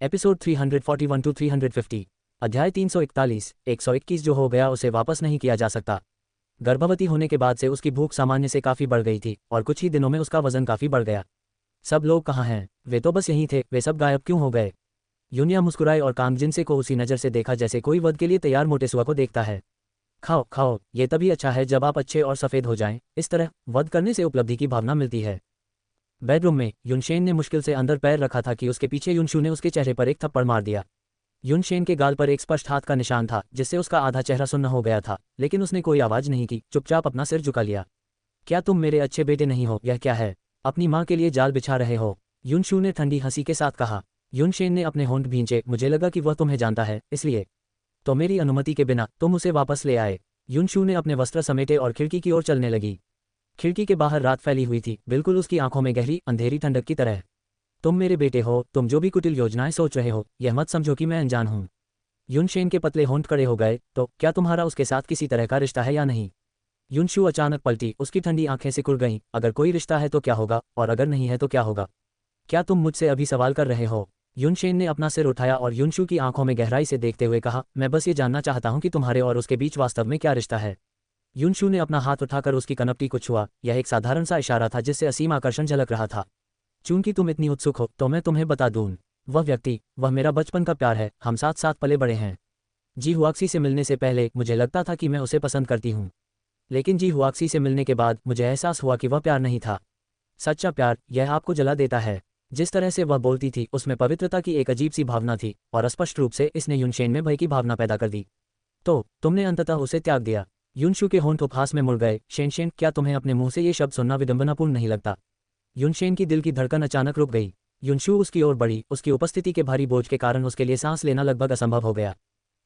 Episode 341 to 350। अध्याय 341। 121 जो हो गया उसे वापस नहीं किया जा सकता। गर्भवती होने के बाद से उसकी भूख सामान्य से काफ़ी बढ़ गई थी और कुछ ही दिनों में उसका वजन काफ़ी बढ़ गया। सब लोग कहाँ हैं? वे तो बस यहीं थे, वे सब गायब क्यों हो गए? यूनिया मुस्कुराए और कांगजिनसे को उसी नज़र से देखा जैसे कोई वध के लिए तैयार मोटे सुआ को देखता है। खाओ खाओ, ये तभी अच्छा है जब आप अच्छे और सफ़ेद हो जाएं। इस तरह वध करने से उपलब्धि की भावना मिलती है। बेडरूम में युनशेन ने मुश्किल से अंदर पैर रखा था कि उसके पीछे युनशू ने उसके चेहरे पर एक थप्पड़ मार दिया। युनशेन के गाल पर एक स्पष्ट हाथ का निशान था जिससे उसका आधा चेहरा सुन्न हो गया था, लेकिन उसने कोई आवाज़ नहीं की, चुपचाप अपना सिर झुका लिया। क्या तुम मेरे अच्छे बेटे नहीं हो? यह क्या है? अपनी माँ के लिए जाल बिछा रहे हो? युनशू ने ठंडी हंसी के साथ कहा। युनशेन ने अपने होंठ भींचे। मुझे लगा कि वह तुम्हें जानता है, इसलिए तो मेरी अनुमति के बिना तुम उसे वापस ले आए। युनशू ने अपने वस्त्र समेटे और खिड़की की ओर चलने लगी। खिड़की के बाहर रात फैली हुई थी, बिल्कुल उसकी आंखों में गहरी अंधेरी ठंडक की तरह। तुम मेरे बेटे हो, तुम जो भी कुटिल योजनाएं सोच रहे हो, यह मत समझो कि मैं अनजान हूं। युनशेन के पतले होंठ खड़े हो गए। तो क्या तुम्हारा उसके साथ किसी तरह का रिश्ता है या नहीं? युनशू अचानक पलटी, उसकी ठंडी आंखें सिकुड़ गईं। अगर कोई रिश्ता है तो क्या होगा, और अगर नहीं है तो क्या होगा? क्या तुम मुझसे अभी सवाल कर रहे हो? युनशेन ने अपना सिर उठाया और युनशू की आंखों में गहराई से देखते हुए कहा, मैं बस ये जानना चाहता हूं कि तुम्हारे और उसके बीच वास्तव में क्या रिश्ता है। युनशू ने अपना हाथ उठाकर उसकी कनपटी को छुआ। यह एक साधारण सा इशारा था जिससे असीम आकर्षण झलक रहा था। चूंकि तुम इतनी उत्सुक हो तो मैं तुम्हें बता दूं, वह व्यक्ति, वह मेरा बचपन का प्यार है। हम साथ साथ पले बड़े हैं। जी हुआक्सी से मिलने से पहले मुझे लगता था कि मैं उसे पसंद करती हूँ, लेकिन जी हुआक्सी से मिलने के बाद मुझे एहसास हुआ कि वह प्यार नहीं था। सच्चा प्यार, यह आपको जला देता है। जिस तरह से वह बोलती थी उसमें पवित्रता की एक अजीब सी भावना थी और स्पष्ट रूप से इसने युनशेन में भय की भावना पैदा कर दी। तो तुमने अंततः उसे त्याग दिया? युनशू के होंठ उपहास में मुड़ गए। शेनशेन, क्या तुम्हें अपने मुंह से ये शब्द सुनना विडंबनापूर्ण नहीं लगता? युनशेन की दिल की धड़कन अचानक रुक गई। युनशू उसकी ओर बढ़ी। उसकी उपस्थिति के भारी बोझ के कारण उसके लिए सांस लेना लगभग असंभव हो गया।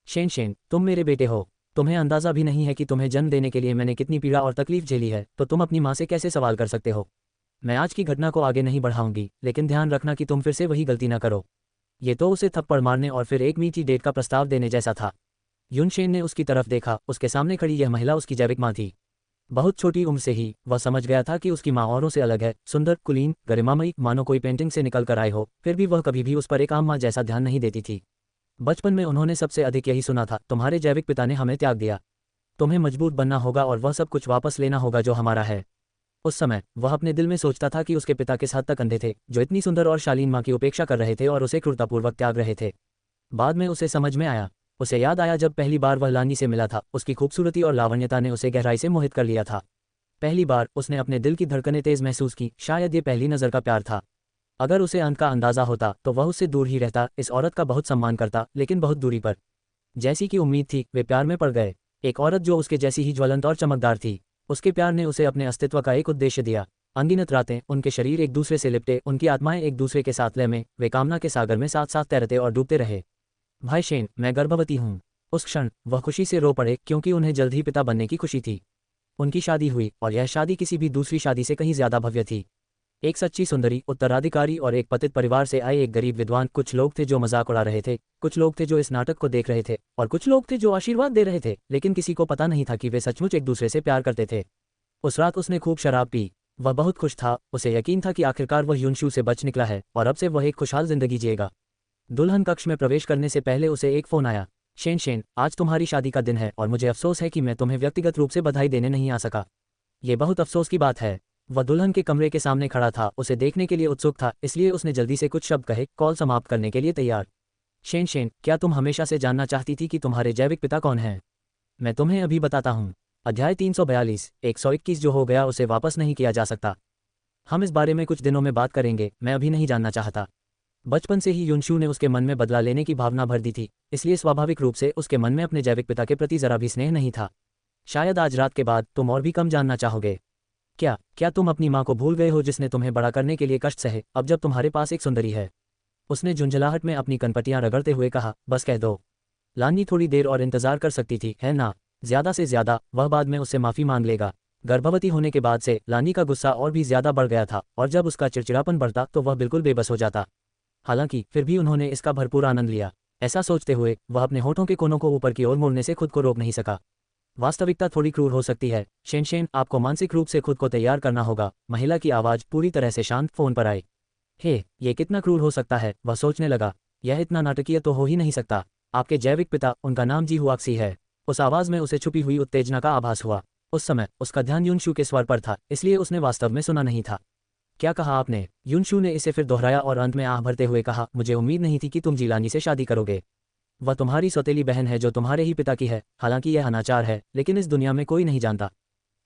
शेनशेन, तुम मेरे बेटे हो। तुम्हें अंदाजा भी नहीं है कि तुम्हें जन्म देने के लिए मैंने कितनी पीड़ा और तकलीफ झेली है, तो तुम अपनी माँ से कैसे सवाल कर सकते हो? मैं आज की घटना को आगे नहीं बढ़ाऊंगी, लेकिन ध्यान रखना कि तुम फिर से वही गलती न करो। ये तो उसे थप्पड़ मारने और फिर एक मीठी डेट का प्रस्ताव देने जैसा था। युनशेन ने उसकी तरफ देखा। उसके सामने खड़ी यह महिला उसकी जैविक माँ थी। बहुत छोटी उम्र से ही वह समझ गया था कि उसकी माँ औरों से अलग है, सुंदर, कुलीन, गरिमामयी, मानो कोई पेंटिंग से निकल कर आए हो। फिर भी वह कभी भी उस पर एक आम माँ जैसा ध्यान नहीं देती थी। बचपन में उन्होंने सबसे अधिक यही सुना था, तुम्हारे जैविक पिता ने हमें त्याग दिया। तुम्हें मजबूत बनना होगा और वह सब कुछ वापस लेना होगा जो हमारा है। उस समय वह अपने दिल में सोचता था कि उसके पिता किस हद तक अंधे थे, जो इतनी सुंदर और शालीन माँ की उपेक्षा कर रहे थे और उसे क्रूरतापूर्वक त्याग रहे थे। बाद में उसे समझ में आया। उसे याद आया जब पहली बार वह लानी से मिला था। उसकी खूबसूरती और लावण्यता ने उसे गहराई से मोहित कर लिया था। पहली बार उसने अपने दिल की धड़कनें तेज महसूस की। शायद ये पहली नज़र का प्यार था। अगर उसे अंत का अंदाजा होता तो वह उससे दूर ही रहता। इस औरत का बहुत सम्मान करता, लेकिन बहुत दूरी पर। जैसी कि उम्मीद थी, वे प्यार में पड़ गए। एक औरत जो उसके जैसी ही ज्वलंत और चमकदार थी। उसके प्यार ने उसे अपने अस्तित्व का एक उद्देश्य दिया। अनगिनत रातें उनके शरीर एक दूसरे से लिपटे, उनकी आत्माएं एक दूसरे के साथ लय में, वे कामना के सागर में साथ साथ तैरते और डूबते रहे। भाई शेन, मैं गर्भवती हूँ। उस क्षण वह खुशी से रो पड़े, क्योंकि उन्हें जल्द ही पिता बनने की खुशी थी। उनकी शादी हुई और यह शादी किसी भी दूसरी शादी से कहीं ज्यादा भव्य थी। एक सच्ची सुंदरी उत्तराधिकारी और एक पतित परिवार से आए एक गरीब विद्वान। कुछ लोग थे जो मजाक उड़ा रहे थे, कुछ लोग थे जो इस नाटक को देख रहे थे, और कुछ लोग थे जो आशीर्वाद दे रहे थे, लेकिन किसी को पता नहीं था कि वे सचमुच एक दूसरे से प्यार करते थे। उस रात उसने खूब शराब पी। वह बहुत खुश था। उसे यकीन था कि आखिरकार वह युनशू से बच निकला है और अब से वह एक खुशहाल जिंदगी जिएगा। दुल्हन कक्ष में प्रवेश करने से पहले उसे एक फोन आया। शेन, आज तुम्हारी शादी का दिन है और मुझे अफसोस है कि मैं तुम्हें व्यक्तिगत रूप से बधाई देने नहीं आ सका। ये बहुत अफसोस की बात है। वह दुल्हन के कमरे के सामने खड़ा था, उसे देखने के लिए उत्सुक था, इसलिए उसने जल्दी से कुछ शब्द कहे। कॉल समाप्त करने के लिए तैयार। शेन, क्या तुम हमेशा से जानना चाहती थी कि तुम्हारे जैविक पिता कौन हैं? मैं तुम्हें अभी बताता हूँ। अध्याय 342। 121 जो हो गया उसे वापस नहीं किया जा सकता। हम इस बारे में कुछ दिनों में बात करेंगे, मैं अभी नहीं जानना चाहता। बचपन से ही युनशू ने उसके मन में बदला लेने की भावना भर दी थी, इसलिए स्वाभाविक रूप से उसके मन में अपने जैविक पिता के प्रति जरा भी स्नेह नहीं था। शायद आज रात के बाद तुम और भी कम जानना चाहोगे। क्या तुम अपनी माँ को भूल गए हो जिसने तुम्हें बड़ा करने के लिए कष्ट सहे, अब जब तुम्हारे पास एक सुंदरी है? उसने झुंझलाहट में अपनी कनपटियां रगड़ते हुए कहा। बस कह दो। लानी थोड़ी देर और इंतजार कर सकती थी, है ना? ज्यादा से ज्यादा वह बाद में उससे माफी मांग लेगा। गर्भवती होने के बाद से लानी का गुस्सा और भी ज्यादा बढ़ गया था, और जब उसका चिड़चिड़ापन बढ़ता तो वह बिल्कुल बेबस हो जाता। हालांकि फिर भी उन्होंने इसका भरपूर आनंद लिया। ऐसा सोचते हुए वह अपने होठों के कोनों को ऊपर की ओर मोड़ने से खुद को रोक नहीं सका। वास्तविकता थोड़ी क्रूर हो सकती है शेन, आपको मानसिक रूप से खुद को तैयार करना होगा। महिला की आवाज़ पूरी तरह से शांत फोन पर आई। हे, ये कितना क्रूर हो सकता है, वह सोचने लगा। यह इतना नाटकीय तो हो ही नहीं सकता। आपके जैविक पिता, उनका नाम जी हुआक्सी है। उस आवाज़ में उसे छुपी हुई उत्तेजना का आभास हुआ। उस समय उसका ध्यान युनशू के स्वर पर था, इसलिए उसने वास्तव में सुना नहीं था। क्या कहा आपने? युनशू ने इसे फिर दोहराया और अंत में आह भरते हुए कहा, मुझे उम्मीद नहीं थी कि तुम जीलानी से शादी करोगे। वह तुम्हारी सौतेली बहन है जो तुम्हारे ही पिता की है। हालांकि यह अनाचार है, लेकिन इस दुनिया में कोई नहीं जानता।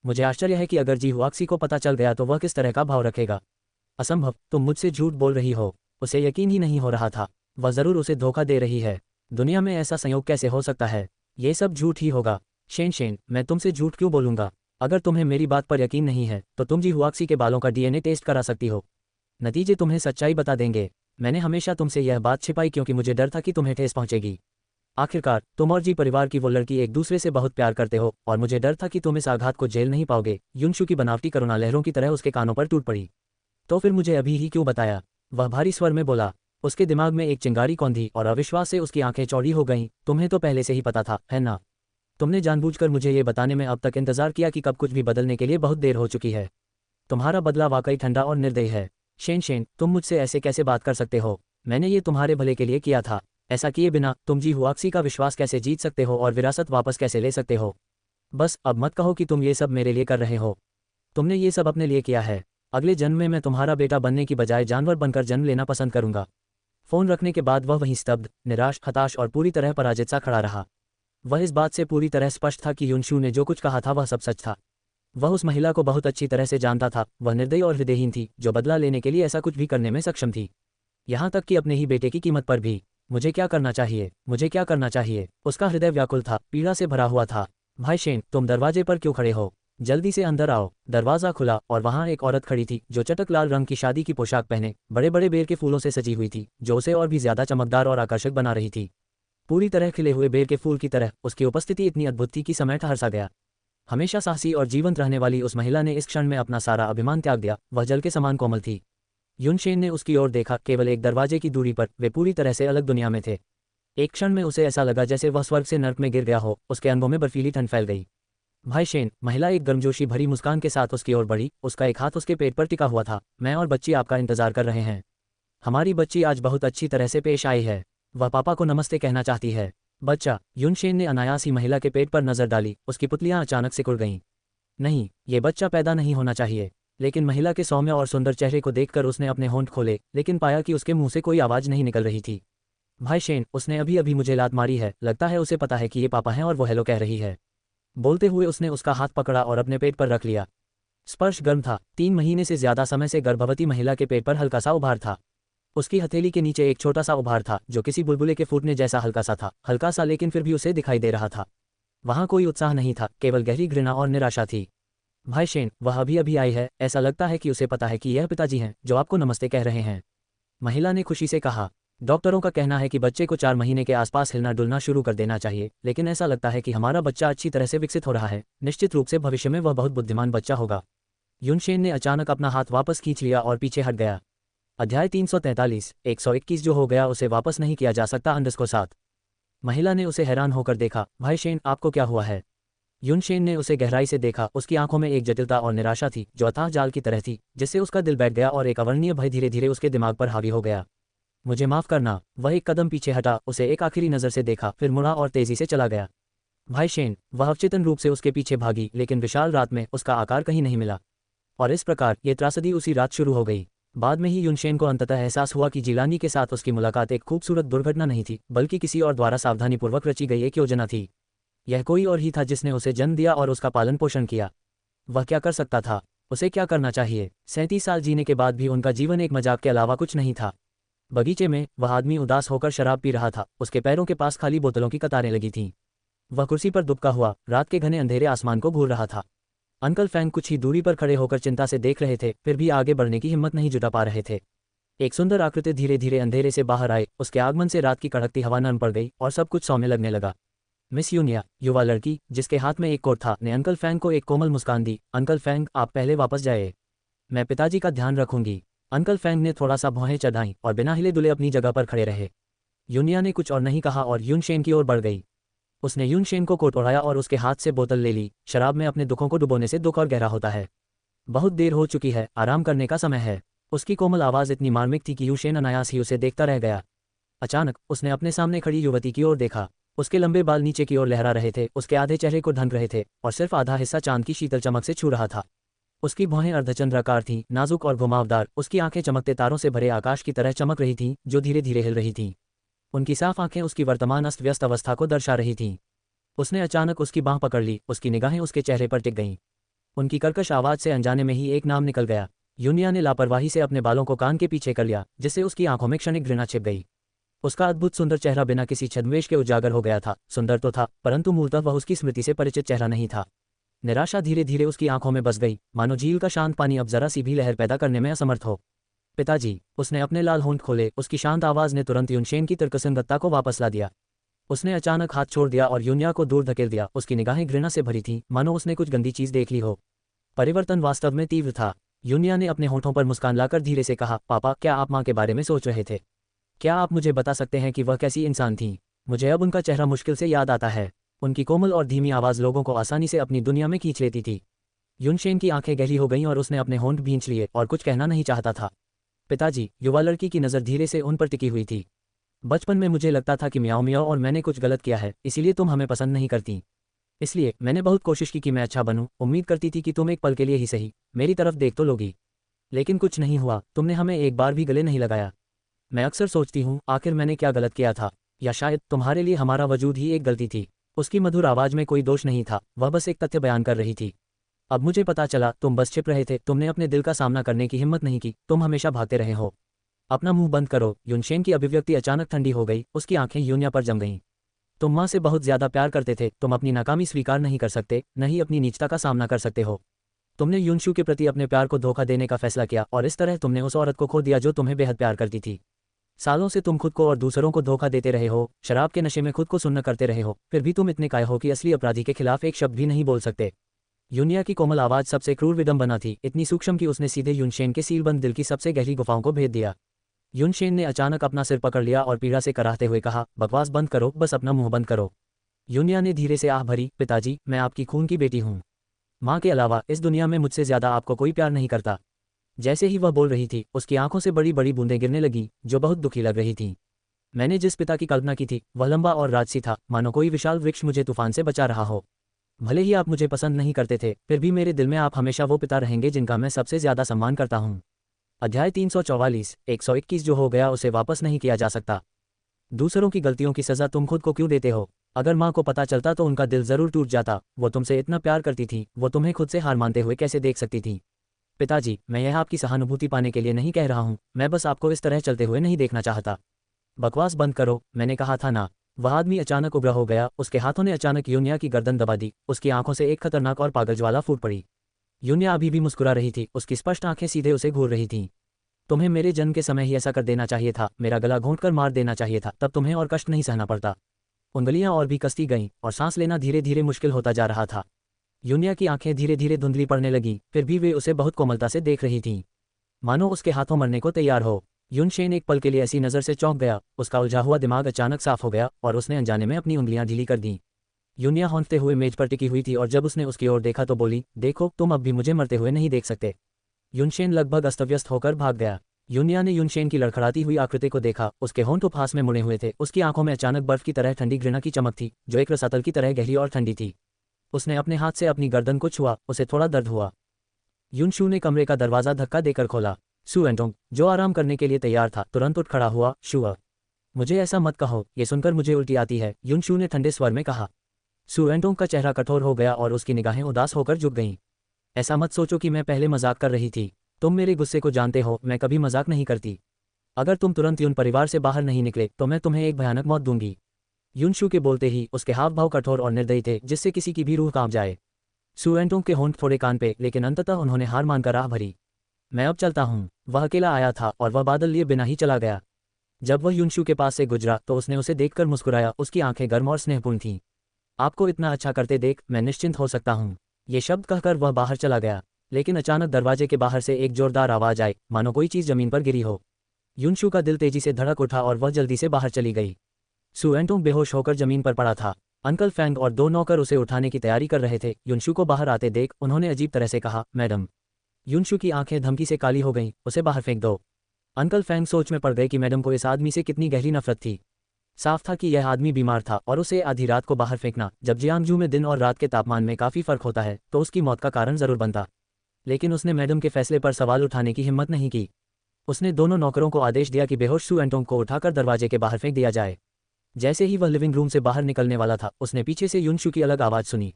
मुझे आश्चर्य है कि अगर जी हुआक्सी को पता चल गया तो वह किस तरह का भाव रखेगा। असंभव, तुम मुझसे झूठ बोल रही हो। उसे यकीन ही नहीं हो रहा था। वह जरूर उसे धोखा दे रही है। दुनिया में ऐसा संयोग कैसे हो सकता है? ये सब झूठ ही होगा। शेन, मैं तुमसे झूठ क्यों बोलूंगा? अगर तुम्हें मेरी बात पर यकीन नहीं है तो तुम जी हुआक्सी के बालों का डीएनए टेस्ट करा सकती हो। नतीजे तुम्हें सच्चाई बता देंगे। मैंने हमेशा तुमसे यह बात छिपाई क्योंकि मुझे डर था कि तुम्हें ठेस पहुंचेगी। आखिरकार तुम और जी परिवार की वो लड़की एक दूसरे से बहुत प्यार करते हो और मुझे डर था कि तुम इस आघात को झेल नहीं पाओगे। युनशू की बनावटी करुणा लहरों की तरह उसके कानों पर टूट पड़ी। तो फिर मुझे अभी ही क्यों बताया? वह भारी स्वर में बोला। उसके दिमाग में एक चिंगारी कौंधी और अविश्वास से उसकी आंखें चौड़ी हो गईं। तुम्हें तो पहले से ही पता था, है ना? तुमने जानबूझकर मुझे ये बताने में अब तक इंतजार किया कि कब कुछ भी बदलने के लिए बहुत देर हो चुकी है। तुम्हारा बदला वाकई ठंडा और निर्दयी है। शेन, तुम मुझसे ऐसे कैसे बात कर सकते हो? मैंने ये तुम्हारे भले के लिए किया था। ऐसा किए बिना तुम जी हुआक्सी का विश्वास कैसे जीत सकते हो और विरासत वापस कैसे ले सकते हो? बस अब मत कहो कि तुम ये सब मेरे लिए कर रहे हो। तुमने ये सब अपने लिए किया है। अगले जन्म में मैं तुम्हारा बेटा बनने की बजाय जानवर बनकर जन्म लेना पसंद करूंगा। फोन रखने के बाद वह वहीं स्तब्ध, निराश, हताश और पूरी तरह पराजित सा खड़ा रहा। वह इस बात से पूरी तरह स्पष्ट था कि युनशू ने जो कुछ कहा था वह सब सच था। वह उस महिला को बहुत अच्छी तरह से जानता था। वह निर्दयी और हृदयहीन थी, जो बदला लेने के लिए ऐसा कुछ भी करने में सक्षम थी, यहाँ तक कि अपने ही बेटे की कीमत पर भी। मुझे क्या करना चाहिए? मुझे क्या करना चाहिए? उसका हृदय व्याकुल था, पीड़ा से भरा हुआ था। भाई शेन, तुम दरवाजे पर क्यों खड़े हो? जल्दी से अंदर आओ। दरवाज़ा खुला और वहाँ एक औरत खड़ी थी जो चटक लाल रंग की शादी की पोशाक पहने बड़े बड़े बेर के फूलों से सजी हुई थी, जो उसे और भी ज्यादा चमकदार और आकर्षक बना रही थी। पूरी तरह खिले हुए बेर के फूल की तरह उसकी उपस्थिति इतनी अद्भुत थी कि समय ठहर सा गया। हमेशा साहसी और जीवंत रहने वाली उस महिला ने इस क्षण में अपना सारा अभिमान त्याग दिया। वह जल के समान कोमल थी। युनशेन ने उसकी ओर देखा। केवल एक दरवाजे की दूरी पर वे पूरी तरह से अलग दुनिया में थे। एक क्षण में उसे ऐसा लगा जैसे वह स्वर्ग से नर्क में गिर गया हो। उसके अंगों में बर्फीली ठंड फैल गई। भाई शेन, महिला एक गर्मजोशी भरी मुस्कान के साथ उसकी ओर बढ़ी। उसका एक हाथ उसके पेट पर टिका हुआ था। मैं और बच्ची आपका इंतजार कर रहे हैं। हमारी बच्ची आज बहुत अच्छी तरह से पेश आई है। वह पापा को नमस्ते कहना चाहती है। बच्चा। युनशेन ने अनायास ही महिला के पेट पर नजर डाली। उसकी पुतलियां अचानक सिकुड़ गईं। नहीं, ये बच्चा पैदा नहीं होना चाहिए। लेकिन महिला के सौम्य और सुंदर चेहरे को देखकर उसने अपने होंठ खोले, लेकिन पाया कि उसके मुंह से कोई आवाज नहीं निकल रही थी। भाई शेन, उसने अभी अभी मुझे लात मारी है। लगता है उसे पता है कि ये पापा हैं और वो हेलो कह रही है। बोलते हुए उसने उसका हाथ पकड़ा और अपने पेट पर रख लिया। स्पर्श गर्म था। 3 महीने से ज्यादा समय से गर्भवती महिला के पेट पर हल्का सा उभार था। उसकी हथेली के नीचे एक छोटा सा उभार था जो किसी बुलबुले के फूटने जैसा हल्का सा था। हल्का सा, लेकिन फिर भी उसे दिखाई दे रहा था। वहां कोई उत्साह नहीं था, केवल गहरी घृणा और निराशा थी। भाई शेन, वह अभी अभी आई है। ऐसा लगता है कि उसे पता है कि यह पिताजी हैं जो आपको नमस्ते कह रहे हैं। महिला ने खुशी से कहा। डॉक्टरों का कहना है कि बच्चे को 4 महीने के आसपास हिलना डुलना शुरू कर देना चाहिए, लेकिन ऐसा लगता है कि हमारा बच्चा अच्छी तरह से विकसित हो रहा है। निश्चित रूप से भविष्य में वह बहुत बुद्धिमान बच्चा होगा। युनशेन ने अचानक अपना हाथ वापस खींच लिया और पीछे हट गया। अध्याय 343, 121 जो हो गया उसे वापस नहीं किया जा सकता। अंडरस्कोर 7। महिला ने उसे हैरान होकर देखा। भाई शेन, आपको क्या हुआ है? युनशेन ने उसे गहराई से देखा। उसकी आंखों में एक जटिलता और निराशा थी जो अथाह जाल की तरह थी, जिससे उसका दिल बैठ गया और एक अवर्णनीय भय धीरे धीरे उसके दिमाग पर हावी हो गया। मुझे माफ करना। वह एक कदम पीछे हटा, उसे एक आखिरी नज़र से देखा, फिर मुड़ा और तेजी से चला गया। भाई शेन, वह अवचेतन रूप से उसके पीछे भागी, लेकिन विशाल रात में उसका आकार कहीं नहीं मिला। और इस प्रकार ये त्रासदी उसी रात शुरू हो गई। बाद में ही युनशेन को अंततः एहसास हुआ कि जिलानी के साथ उसकी मुलाकात एक खूबसूरत दुर्घटना नहीं थी, बल्कि किसी और द्वारा सावधानीपूर्वक रची गई एक योजना थी। यह कोई और ही था जिसने उसे जन्म दिया और उसका पालन पोषण किया। वह क्या कर सकता था? उसे क्या करना चाहिए? 37 साल जीने के बाद भी उनका जीवन एक मजाक के अलावा कुछ नहीं था। बगीचे में वह आदमी उदास होकर शराब पी रहा था। उसके पैरों के पास खाली बोतलों की कतारें लगी थीं। वह कुर्सी पर दुबका हुआ रात के घने अंधेरे आसमान को घूर रहा था। अंकल फैंग कुछ ही दूरी पर खड़े होकर चिंता से देख रहे थे, फिर भी आगे बढ़ने की हिम्मत नहीं जुटा पा रहे थे। एक सुंदर आकृति धीरे धीरे अंधेरे से बाहर आए। उसके आगमन से रात की कड़कती हवा नरम पड़ गई और सब कुछ सौम्य लगने लगा। मिस यूनिया, युवा लड़की जिसके हाथ में एक कोट था, ने अंकल फैंग को एक कोमल मुस्कान दी। अंकल फैंग, आप पहले वापस जाए। मैं पिताजी का ध्यान रखूंगी। अंकल फैंग ने थोड़ा सा भौहें चढ़ाईं और बिना हिले दुले अपनी जगह पर खड़े रहे। यूनिया ने कुछ और नहीं कहा और युनशेन की ओर बढ़ गई। उसने युनशेन को कोट ओढ़ाया और उसके हाथ से बोतल ले ली। शराब में अपने दुखों को डुबोने से दुख और गहरा होता है। बहुत देर हो चुकी है, आराम करने का समय है। उसकी कोमल आवाज़ इतनी मार्मिक थी कि युनशेन अनायास ही उसे देखता रह गया। अचानक उसने अपने सामने खड़ी युवती की ओर देखा। उसके लंबे बाल नीचे की ओर लहरा रहे थे, उसके आधे चेहरे को ढंक रहे थे और सिर्फ आधा हिस्सा चांद की शीतल चमक से छू रहा था। उसकी भौहें अर्धचंद्राकार थीं, नाजुक और घुमावदार। उसकी आंखें चमकते तारों से भरे आकाश की तरह चमक रही थीं, जो धीरे धीरे हिल रही थीं। उनकी साफ आंखें उसकी वर्तमान अस्त व्यस्त अवस्था को दर्शा रही थीं। उसने अचानक उसकी बांह पकड़ ली, उसकी निगाहें उसके चेहरे पर टिक गईं। उनकी कर्कश आवाज से अनजाने में ही एक नाम निकल गया। यूनिया ने लापरवाही से अपने बालों को कान के पीछे कर लिया, जिससे उसकी आंखों में क्षणिक घृणा छिप गई। उसका अद्भुत सुंदर चेहरा बिना किसी छद्मवेश के उजागर हो गया था। सुंदर तो था, परंतु मूलतः वह उसकी स्मृति से परिचित चेहरा नहीं था। निराशा धीरे धीरे उसकी आंखों में बस गई, मानो झील का शांत पानी अब जरा सी भी लहर पैदा करने में असमर्थ हो। पिताजी, उसने अपने लाल होंठ खोले। उसकी शांत आवाज ने तुरंत युनशेन की तर्कसंगतता को वापस ला दिया। उसने अचानक हाथ छोड़ दिया और यूनिया को दूर धकेल दिया। उसकी निगाहें घृणा से भरी थीं, मानो उसने कुछ गंदी चीज देख ली हो। परिवर्तन वास्तव में तीव्र था। यूनिया ने अपने होठों पर मुस्कान लाकर धीरे से कहा, पापा, क्या आप माँ के बारे में सोच रहे थे? क्या आप मुझे बता सकते हैं कि वह कैसी इंसान थी? मुझे अब उनका चेहरा मुश्किल से याद आता है। उनकी कोमल और धीमी आवाज़ लोगों को आसानी से अपनी दुनिया में खींच लेती थी। युनशेन की आंखें गहरी हो गईं और उसने अपने होंठ भींच लिए और कुछ कहना नहीं चाहता था। पिताजी, युवा लड़की की नज़र धीरे से उन पर टिकी हुई थी। बचपन में मुझे लगता था कि म्याओ म्याओ और मैंने कुछ गलत किया है, इसीलिए तुम हमें पसंद नहीं करती। इसलिए मैंने बहुत कोशिश की कि मैं अच्छा बनूं। उम्मीद करती थी कि तुम एक पल के लिए ही सही मेरी तरफ देख तो लोगी। लेकिन कुछ नहीं हुआ, तुमने हमें एक बार भी गले नहीं लगाया। मैं अक्सर सोचती हूँ, आखिर मैंने क्या गलत किया था? या शायद तुम्हारे लिए हमारा वजूद ही एक गलती थी। उसकी मधुर आवाज में कोई दोष नहीं था, वह बस एक तथ्य बयान कर रही थी। अब मुझे पता चला, तुम बस छिप रहे थे। तुमने अपने दिल का सामना करने की हिम्मत नहीं की, तुम हमेशा भागते रहे हो। अपना मुंह बंद करो। युनशेन की अभिव्यक्ति अचानक ठंडी हो गई, उसकी आंखें यूनिया पर जम गईं। तुम माँ से बहुत ज्यादा प्यार करते थे, तुम अपनी नाकामी स्वीकार नहीं कर सकते, न ही अपनी नीचता का सामना कर सकते हो। तुमने युनशु के प्रति अपने प्यार को धोखा देने का फैसला किया और इस तरह तुमने उस औरत को खो दिया जो तुम्हें बेहद प्यार करती थी। सालों से तुम खुद को और दूसरों को धोखा देते रहे हो, शराब के नशे में खुद को सुन्न करते रहे हो, फिर भी तुम इतने कायर हो कि असली अपराधी के खिलाफ एक शब्द भी नहीं बोल सकते। यूनिया की कोमल आवाज सबसे क्रूर विडंबना थी, इतनी सूक्ष्म कि उसने सीधे युनशेन के सीलबंद दिल की सबसे गहरी गुफाओं को भेद दिया। युनशेन ने अचानक अपना सिर पकड़ लिया और पीड़ा से कराहते हुए कहा, बकवास बंद करो, बस अपना मुंह बंद करो। यूनिया ने धीरे से आह भरी, पिताजी, मैं आपकी खून की बेटी हूँ। माँ के अलावा इस दुनिया में मुझसे ज्यादा आपको कोई प्यार नहीं करता। जैसे ही वह बोल रही थी, उसकी आंखों से बड़ी बड़ी बूंदें गिरने लगीं, जो बहुत दुखी लग रही थीं। मैंने जिस पिता की कल्पना की थी, वह लंबा और राजसी था, मानो कोई विशाल वृक्ष मुझे तूफान से बचा रहा हो। भले ही आप मुझे पसंद नहीं करते थे, फिर भी मेरे दिल में आप हमेशा वो पिता रहेंगे जिनका मैं सबसे ज्यादा सम्मान करता हूँ। अध्याय 344, 121 जो हो गया उसे वापस नहीं किया जा सकता। दूसरों की गलतियों की सजा तुम खुद को क्यों देते हो? अगर माँ को पता चलता तो उनका दिल जरूर टूट जाता। वो तुमसे इतना प्यार करती थी, वो तुम्हें खुद से हार मानते हुए कैसे देख सकती थी? पिताजी, मैं यह आपकी सहानुभूति पाने के लिए नहीं कह रहा हूँ, मैं बस आपको इस तरह चलते हुए नहीं देखना चाहता। बकवास बंद करो, मैंने कहा था ना। वह आदमी अचानक उग्र हो गया, उसके हाथों ने अचानक यूनिया की गर्दन दबा दी, उसकी आंखों से एक खतरनाक और पागल ज्वाला फूट पड़ी। यूनिया अभी भी मुस्कुरा रही थी, उसकी स्पष्ट आंखें सीधे उसे घूर रही थीं। तुम्हें मेरे जन्म के समय ही ऐसा कर देना चाहिए था, मेरा गला घोंटकर मार देना चाहिए था, तब तुम्हें और कष्ट नहीं सहना पड़ता। उंगलियां और भी कसती गईं और सांस लेना धीरे धीरे मुश्किल होता जा रहा था। यूनिया की आंखें धीरे धीरे धुंधली पड़ने लगीं, फिर भी वे उसे बहुत कोमलता से देख रही थीं, मानो उसके हाथों मरने को तैयार हो। युनशेन एक पल के लिए ऐसी नज़र से चौंक गया, उसका उलझा हुआ दिमाग अचानक साफ हो गया और उसने अनजाने में अपनी उंगलियां ढीली कर दीं। यूनिया हौंकते हुए मेज पर टिकी हुई थी और जब उसने उसकी ओर देखा तो बोली, देखो, तुम अब भी मुझे मरते हुए नहीं देख सकते। युनशेन लगभग अस्तव्यस्त होकर भाग गया। यूनिया ने युनशेन की लड़खड़ाती हुई आकृति को देखा, उसके होंठ उपहास में मुड़े हुए थे, उसकी आंखों में अचानक बर्फ की तरह ठंडी घृणा की चमक थी, जो एक रसातल की तरह गहरी और ठंडी थी। उसने अपने हाथ से अपनी गर्दन को छुआ, उसे थोड़ा दर्द हुआ। युनशु ने कमरे का दरवाजा धक्का देकर खोला। सु एंटोंग, जो आराम करने के लिए तैयार था, तुरंत उठ खड़ा हुआ। शुअ, मुझे ऐसा मत कहो, ये सुनकर मुझे उल्टी आती है, युनशु ने ठंडे स्वर में कहा। सु एंटोंग का चेहरा कठोर हो गया और उसकी निगाहें उदास होकर झुक गईं। ऐसा मत सोचो कि मैं पहले मजाक कर रही थी, तुम मेरे गुस्से को जानते हो, मैं कभी मजाक नहीं करती। अगर तुम तुरंत यून परिवार से बाहर नहीं निकले तो मैं तुम्हें एक भयानक मौत दूंगी। युनशु के बोलते ही उसके हाव भाव कठोर और निर्दयी थे, जिससे किसी की भी रूह कांप जाए। सु एंटोंग के होंठ थोड़े कान पे, लेकिन अंततः उन्होंने हार मानकर राह भरी। मैं अब चलता हूँ। वह अकेला आया था और वह बादल लिए बिना ही चला गया। जब वह युनशु के पास से गुजरा तो उसने उसे देखकर मुस्कुराया, उसकी आंखें गर्म और स्नेहपूर्ण थीं। आपको इतना अच्छा करते देख मैं निश्चिंत हो सकता हूँ, ये शब्द कहकर वह बाहर चला गया। लेकिन अचानक दरवाजे के बाहर से एक जोरदार आवाज आई, मानो कोई चीज जमीन पर गिरी हो। युनशु का दिल तेजी से धड़क उठा और वह जल्दी से बाहर चली गई। सु एंटोंग बेहोश होकर जमीन पर पड़ा था। अंकल फैंग और दो नौकर उसे उठाने की तैयारी कर रहे थे। युनशु को बाहर आते देख उन्होंने अजीब तरह से कहा, मैडम। युनशु की आंखें धमकी से काली हो गईं, उसे बाहर फेंक दो। अंकल फैंग सोच में पड़ गए कि मैडम को इस आदमी से कितनी गहरी नफरत थी। साफ था कि यह आदमी बीमार था और उसे आधी रात को बाहर फेंकना, जब जियांगजू में दिन और रात के तापमान में काफ़ी फर्क होता है, तो उसकी मौत का कारण ज़रूर बनता। लेकिन उसने मैडम के फैसले पर सवाल उठाने की हिम्मत नहीं की। उसने दोनों नौकरों को आदेश दिया कि बेहोश सू एंटोंग को उठाकर दरवाजे के बाहर फेंक दिया जाए। जैसे ही वह लिविंग रूम से बाहर निकलने वाला था, उसने पीछे से युनशु की अलग आवाज़ सुनी।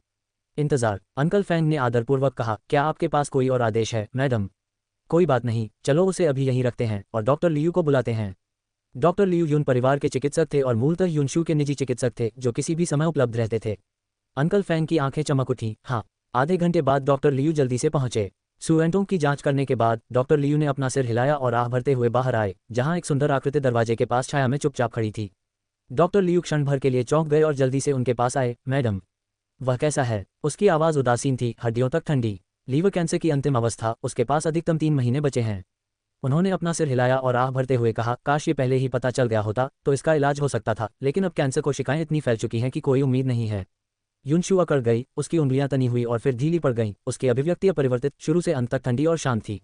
इंतज़ार। अंकल फैंग ने आदरपूर्वक कहा, क्या आपके पास कोई और आदेश है, मैडम? कोई बात नहीं, चलो उसे अभी यहीं रखते हैं और डॉक्टर लियू को बुलाते हैं। डॉक्टर लियू यून परिवार के चिकित्सक थे और मूलतः युनशु के निजी चिकित्सक थे जो किसी भी समय उपलब्ध रहते थे। अंकल फैंग की आंखें चमक उठी। हाँ, आधे घंटे बाद डॉक्टर लियू जल्दी से पहुंचे। सू एंटोंग की जांच करने के बाद डॉक्टर लियू ने अपना सिर हिलाया और आह भरते हुए बाहर आए, जहां एक सुंदर आकृति दरवाजे के पास छाया में चुपचाप खड़ी थी। डॉक्टर लियू क्षण भर के लिए चौंक गए और जल्दी से उनके पास आए। मैडम, वह कैसा है? उसकी आवाज़ उदासीन थी, हड्डियों तक ठंडी। लीवर कैंसर की अंतिम अवस्था, उसके पास अधिकतम 3 महीने बचे हैं। उन्होंने अपना सिर हिलाया और आह भरते हुए कहा, काश ये पहले ही पता चल गया होता तो इसका इलाज हो सकता था, लेकिन अब कैंसर कोशिकाएं इतनी फैल चुकी हैं कि कोई उम्मीद नहीं है। युनशु अकड़ गई, उसकी उंगलियां तनी हुई और फिर ढीली पड़ गईं। उसकी अभिव्यक्ति अपरिवर्तित, शुरू से अंत तक ठंडी और शांत थी।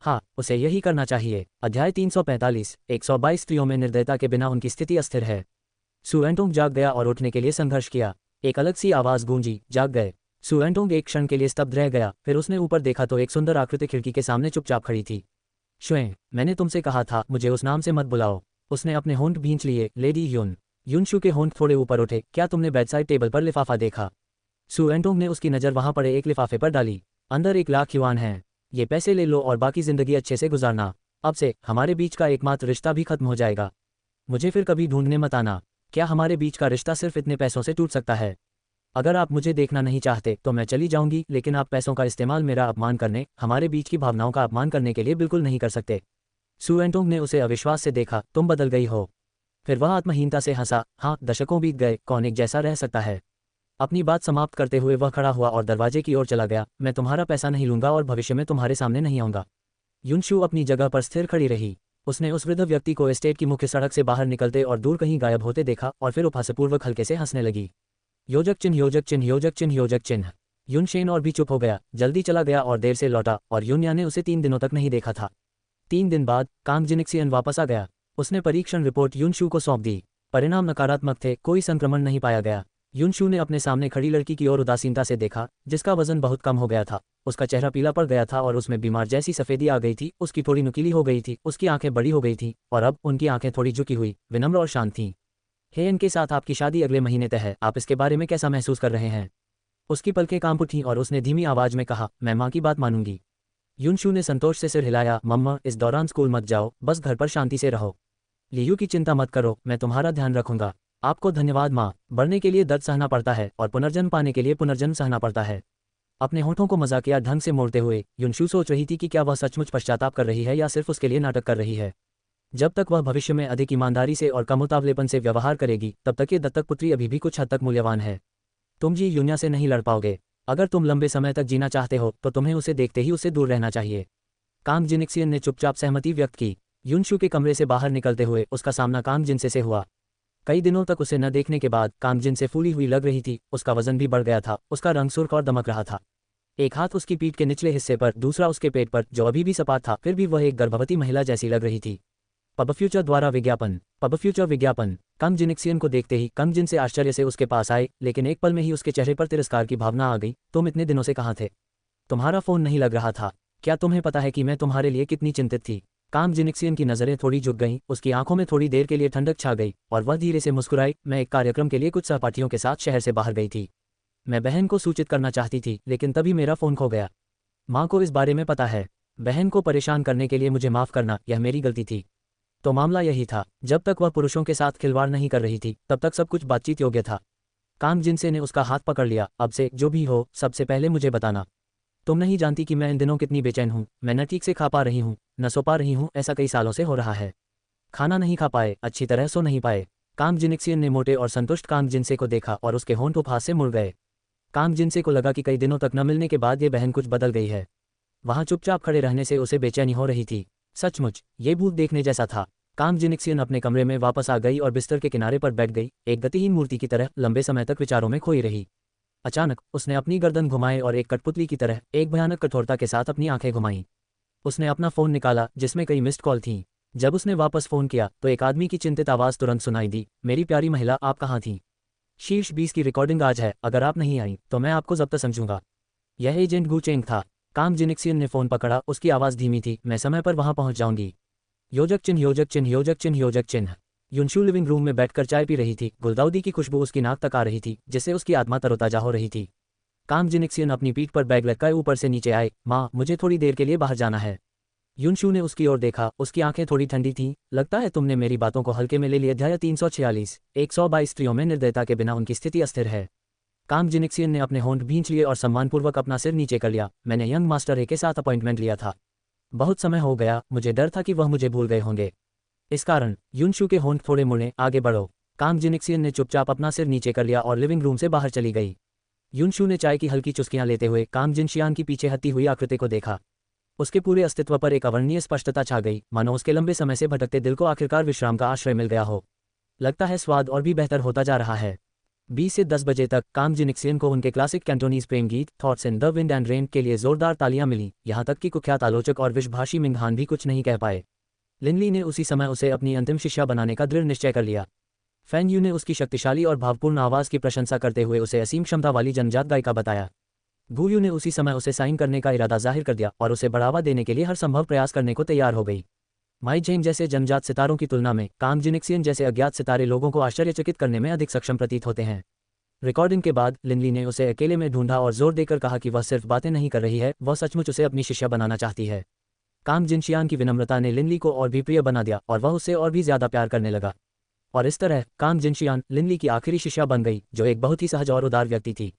हाँ, उसे यही करना चाहिए। अध्याय 345। 122 स्त्रियों में निर्दयता के बिना उनकी स्थिति अस्थिर है। सू एंटोंग जाग गया और उठने के लिए संघर्ष किया। एक अलग सी आवाज़ गूंजी, जाग गए। सू एंटोंग एक क्षण के लिए स्तब्ध रह गया, फिर उसने ऊपर देखा तो एक सुंदर आकृति खिड़की के सामने चुपचाप खड़ी थी। श्वें, मैंने तुमसे कहा था मुझे उस नाम से मत बुलाओ। उसने अपने होंठ भींच लिए। लेडी यून। युनशु के होंठ थोड़े ऊपर उठे। क्या तुमने बेडसाइड टेबल पर लिफाफा देखा? सू एंटोंग ने उसकी नज़र वहां पड़े एक लिफाफे पर डाली। अंदर 1 लाख युआन है। ये पैसे ले लो और बाकी जिंदगी अच्छे से गुजारना। अब से हमारे बीच का एकमात्र रिश्ता भी खत्म हो जाएगा। मुझे फिर कभी ढूंढने मत आना। क्या हमारे बीच का रिश्ता सिर्फ इतने पैसों से टूट सकता है? अगर आप मुझे देखना नहीं चाहते तो मैं चली जाऊंगी, लेकिन आप पैसों का इस्तेमाल मेरा अपमान करने, हमारे बीच की भावनाओं का अपमान करने के लिए बिल्कुल नहीं कर सकते। सू एंटोंग ने उसे अविश्वास से देखा। तुम बदल गई हो। फिर वह आत्महीनता से हंसा। हाँ, दशकों बीत गए, कौन एक जैसा रह सकता है? अपनी बात समाप्त करते हुए वह खड़ा हुआ और दरवाजे की ओर चला गया। मैं तुम्हारा पैसा नहीं लूंगा और भविष्य में तुम्हारे सामने नहीं आऊंगा। युनशु अपनी जगह पर स्थिर खड़ी रही। उसने उस वृद्ध व्यक्ति को एस्टेट की मुख्य सड़क से बाहर निकलते और दूर कहीं गायब होते देखा और फिर उपहासपूर्वक हल्के से हंसने लगी। योजक चिन्ह, योजक चिन्ह, योजक चिन्ह, योजक चिन्ह। युनशेन और भी चुप हो गया, जल्दी चला गया और देर से लौटा, और युन्या ने उसे 3 दिनों तक नहीं देखा था। 3 दिन बाद कांग जिनिक्सियन वापस आ गया। उसने परीक्षण रिपोर्ट युनशु को सौंप दी। परिणाम नकारात्मक थे, कोई संक्रमण नहीं पाया गया। युनशु ने अपने सामने खड़ी लड़की की ओर उदासीनता से देखा, जिसका वजन बहुत कम हो गया था। उसका चेहरा पीला पड़ गया था और उसमें बीमार जैसी सफेदी आ गई थी। उसकी थोड़ी नुकीली हो गई थी, उसकी आंखें बड़ी हो गई थीं और अब उनकी आंखें थोड़ी झुकी हुई, विनम्र और शांत थीं। हे, इनके साथ आपकी शादी अगले महीने तय है। आप इसके बारे में कैसा महसूस कर रहे हैं? उसकी पलकें कांप उठीं और उसने धीमी आवाज में कहा, मैं माँ की बात मानूंगी। युनशु ने संतोष से सिर हिलाया। मम्मा, इस दौरान स्कूल मत जाओ, बस घर पर शांति से रहो। लियू की चिंता मत करो, मैं तुम्हारा ध्यान रखूंगा। आपको धन्यवाद माँ। बढ़ने के लिए दर्द सहना पड़ता है और पुनर्जन्म पाने के लिए पुनर्जन्म सहना पड़ता है। अपने होठों को मजाकिया ढंग से मोड़ते हुए युनशु सोच रही थी कि क्या वह सचमुच पश्चाताप कर रही है या सिर्फ उसके लिए नाटक कर रही है। जब तक वह भविष्य में अधिक ईमानदारी से और कम उतावलेपन से व्यवहार करेगी, तब तक ये दत्तक पुत्री अभी भी कुछ हद तक मूल्यवान है। तुम जी युन्या से नहीं लड़ पाओगे। अगर तुम लंबे समय तक जीना चाहते हो तो तुम्हें उसे देखते ही उससे दूर रहना चाहिए। कांग जिनिक्सियन ने चुपचाप सहमति व्यक्त की। युनशु के कमरे से बाहर निकलते हुए उसका सामना कांग जिनसे से हुआ। कई दिनों तक उसे न देखने के बाद कांग जिन से फूली हुई लग रही थी। उसका वजन भी बढ़ गया था, उसका रंग सुर्ख और दमक रहा था। एक हाथ उसकी पीठ के निचले हिस्से पर, दूसरा उसके पेट पर, जो अभी भी सपाट था, फिर भी वह एक गर्भवती महिला जैसी लग रही थी। पब फ्यूचर द्वारा विज्ञापन। पब फ्यूचर विज्ञापन। कांग जिनिक्सियन को देखते ही कांग जिन से आश्चर्य से उसके पास आए, लेकिन एक पल में ही उसके चेहरे पर तिरस्कार की भावना आ गई। तुम इतने दिनों से कहाँ थे? तुम्हारा फोन नहीं लग रहा था। क्या तुम्हें पता है कि मैं तुम्हारे लिए कितनी चिंतित थी? कांग जिनिक्सियन की नज़रें थोड़ी झुक गईं, उसकी आंखों में थोड़ी देर के लिए ठंडक छा गई और वह धीरे से मुस्कुराई। मैं एक कार्यक्रम के लिए कुछ सहपाठियों के साथ शहर से बाहर गई थी। मैं बहन को सूचित करना चाहती थी, लेकिन तभी मेरा फ़ोन खो गया। माँ को इस बारे में पता है। बहन को परेशान करने के लिए मुझे माफ़ करना, यह मेरी गलती थी। तो मामला यही था, जब तक वह पुरुषों के साथ खिलवाड़ नहीं कर रही थी तब तक सब कुछ बातचीत योग्य था। कांग जिनसे ने उसका हाथ पकड़ लिया। अब से जो भी हो, सबसे पहले मुझे बताना। तुम नहीं जानती कि मैं इन दिनों कितनी बेचैन हूँ। मैं न ठीक से खा पा रही हूँ, न सो पा रही हूँ। ऐसा कई सालों से हो रहा है। खाना नहीं खा पाए, अच्छी तरह सो नहीं पाए। कांग जिनिक्सियन ने मोटे और संतुष्ट कांग जिनसे को देखा और उसके होंठ उपहास से मुड़ गए। कांग जिनसे को लगा कि कई दिनों तक न मिलने के बाद ये बहन कुछ बदल गई है। वहाँ चुपचाप खड़े रहने से उसे बेचैनी हो रही थी। सचमुच ये भूत देखने जैसा था। कांग जिनिक्सियन अपने कमरे में वापस आ गई और बिस्तर के किनारे पर बैठ गई, एक गतिहीन मूर्ति की तरह लंबे समय तक विचारों में खोई रही। अचानक उसने अपनी गर्दन घुमाई और एक कठपुतली की तरह एक भयानक कठोरता के साथ अपनी आंखें घुमाईं। उसने अपना फ़ोन निकाला, जिसमें कई मिस्ड कॉल थीं। जब उसने वापस फ़ोन किया तो एक आदमी की चिंतित आवाज़ तुरंत सुनाई दी, मेरी प्यारी महिला, आप कहाँ थीं? शीर्ष 20 की रिकॉर्डिंग आज है, अगर आप नहीं आई तो मैं आपको जब्त समझूंगा। यह एजेंट गू चेंग था। काम जिनिक्सियन ने फ़ोन पकड़ा, उसकी आवाज़ धीमी थी, मैं समय पर वहां पहुंच जाऊंगी। योजक चिन्ह योजक चिन्ह योजक चिन्ह योजक चिन्ह। युनशु लिविंग रूम में बैठकर चाय पी रही थी, गुलदाउदी की खुशबू उसकी नाक तक आ रही थी, जिससे उसकी आत्मा तरोताजा हो रही थी। काम जिनिक्सियन अपनी पीठ पर बैग लटकाए ऊपर से नीचे आए, माँ मुझे थोड़ी देर के लिए बाहर जाना है। युनशु ने उसकी ओर देखा, उसकी आंखें थोड़ी ठंडी थीं। लगता है तुमने मेरी बातों को हल्के में ले लिया। अध्याय 346। 122 स्त्रियों में निर्दयता के बिना उनकी स्थिति अस्थिर है। काम जिनिक्सियन ने अपने होंठ भींच लिए और सम्मानपूर्वक अपना सिर नीचे कर लिया। मैंने यंग मास्टर ए के साथ अपॉइंटमेंट लिया था। बहुत समय हो गया, मुझे डर था कि वह मुझे भूल गए होंगे। इस कारण युनशु के होंठ थोड़े मुड़े, आगे बढ़ो। काम जिनिक्सियन ने चुपचाप अपना सिर नीचे कर लिया और लिविंग रूम से बाहर चली गई। युनशु ने चाय की हल्की चुस्कियां लेते हुए काम जिनशियान की पीछे हटी हुई आकृति को देखा। उसके पूरे अस्तित्व पर एक अवर्णनीय स्पष्टता छा गई, मानो उसके लंबे समय से भटकते दिल को आखिरकार विश्राम का आश्रय मिल गया हो। लगता है स्वाद और भी बेहतर होता जा रहा है। 20 से 10 बजे तक काम जिनिक्सियन को उनके क्लासिक कैंटोनीज प्रेम गीत thoughts in the wind and rain के लिए जोरदार तालियां मिली, यहां तक कि कुख्यात आलोचक और विश्वभाषी मिंगहान भी कुछ नहीं कह पाए। लिनली ने उसी समय उसे अपनी अंतिम शिष्या बनाने का दृढ़ निश्चय कर लिया। फैन यू ने उसकी शक्तिशाली और भावपूर्ण आवाज़ की प्रशंसा करते हुए उसे असीम क्षमता वाली जनजात गायिका बताया। गू यू ने उसी समय उसे साइन करने का इरादा जाहिर कर दिया और उसे बढ़ावा देने के लिए हर संभव प्रयास करने को तैयार हो गई। माई जेंग जैसे जनजात सितारों की तुलना में काम जिनिक्सियन जैसे अज्ञात सितारे लोगों को आश्चर्यचकित करने में अधिक सक्षम प्रतीत होते हैं। रिकॉर्डिंग के बाद लिनली ने उसे अकेले में ढूंढा और जोर देकर कहा कि वह सिर्फ बातें नहीं कर रही है, वह सचमुच उसे अपनी शिष्या बनाना चाहती है। काम जिनशियान की विनम्रता ने लिनली को और भी प्रिय बना दिया और वह उससे और भी ज्यादा प्यार करने लगा। और इस तरह काम जिनशियान लिनली की आखिरी शिष्या बन गई, जो एक बहुत ही सहज और उदार व्यक्ति थी।